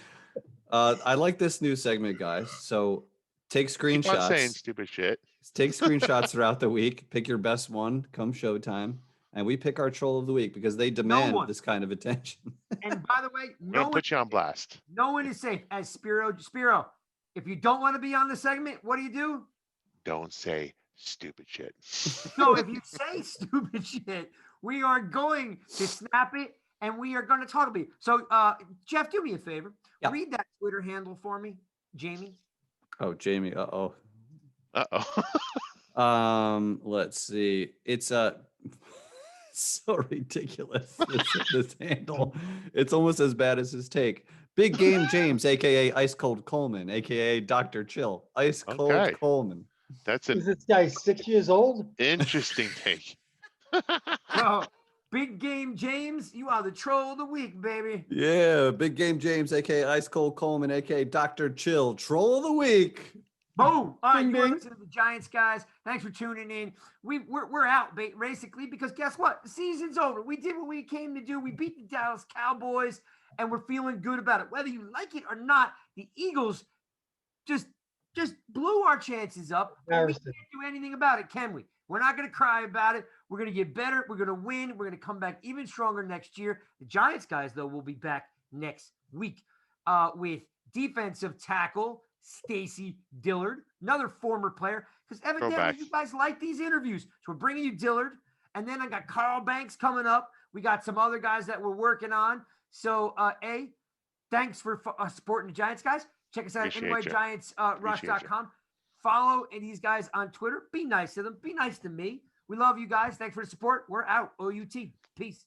I like this new segment, guys. So take Keep on saying screenshots. stupid shit. Take screenshots throughout the week. Pick your best one come showtime. And we pick our troll of the week because they demand one. this kind of attention. And by the way, We're gonna put you on blast. no one is safe. As Spiro, if you don't want to be on the segment, what do? Don't say stupid shit. No, if you say stupid shit, we are going to snap it and we are going to talk about it. So, Jeff, do me a favor. Yeah. Read that Twitter handle for me, Jamie. Oh, Jamie. Uh-oh. Uh-oh. Let's see. It's so ridiculous. This handle. It's almost as bad as his take. Big Game James, aka Ice Cold Coleman, aka Dr. Chill. Ice Cold Okay. Coleman. That's Is an this guy 6 years old? interesting take. So, Big Game James, you are the troll of the week, baby. Yeah, Big Game James, aka Ice Cold Coleman, aka Dr. Chill, Troll of the Week. Boom. All right, Ding, you are ding. listening to the Giants, guys. Thanks for tuning in. We're out basically because guess what? The season's over. We did what we came to do. We beat the Dallas Cowboys, and we're feeling good about it. Whether you like it or not, the Eagles just blew our chances up. And we Embarrassing. can't do anything about it, can we? We're not going to cry about it. We're going to get better. We're going to win. We're going to come back even stronger next year. The Giants guys, though, will be back next week with defensive tackle Stacy Dillard, another former player, because evidently Throwback. you guys like these interviews. So we're bringing you Dillard. And then I got Carl Banks coming up. We got some other guys that we're working on. So, thanks for supporting the Giants, guys. Check us out at Appreciate you. nygiantsrush.com. Follow these guys on Twitter. Be nice to them. Be nice to me. We love you guys. Thanks for the support. We're out. OUT. Peace.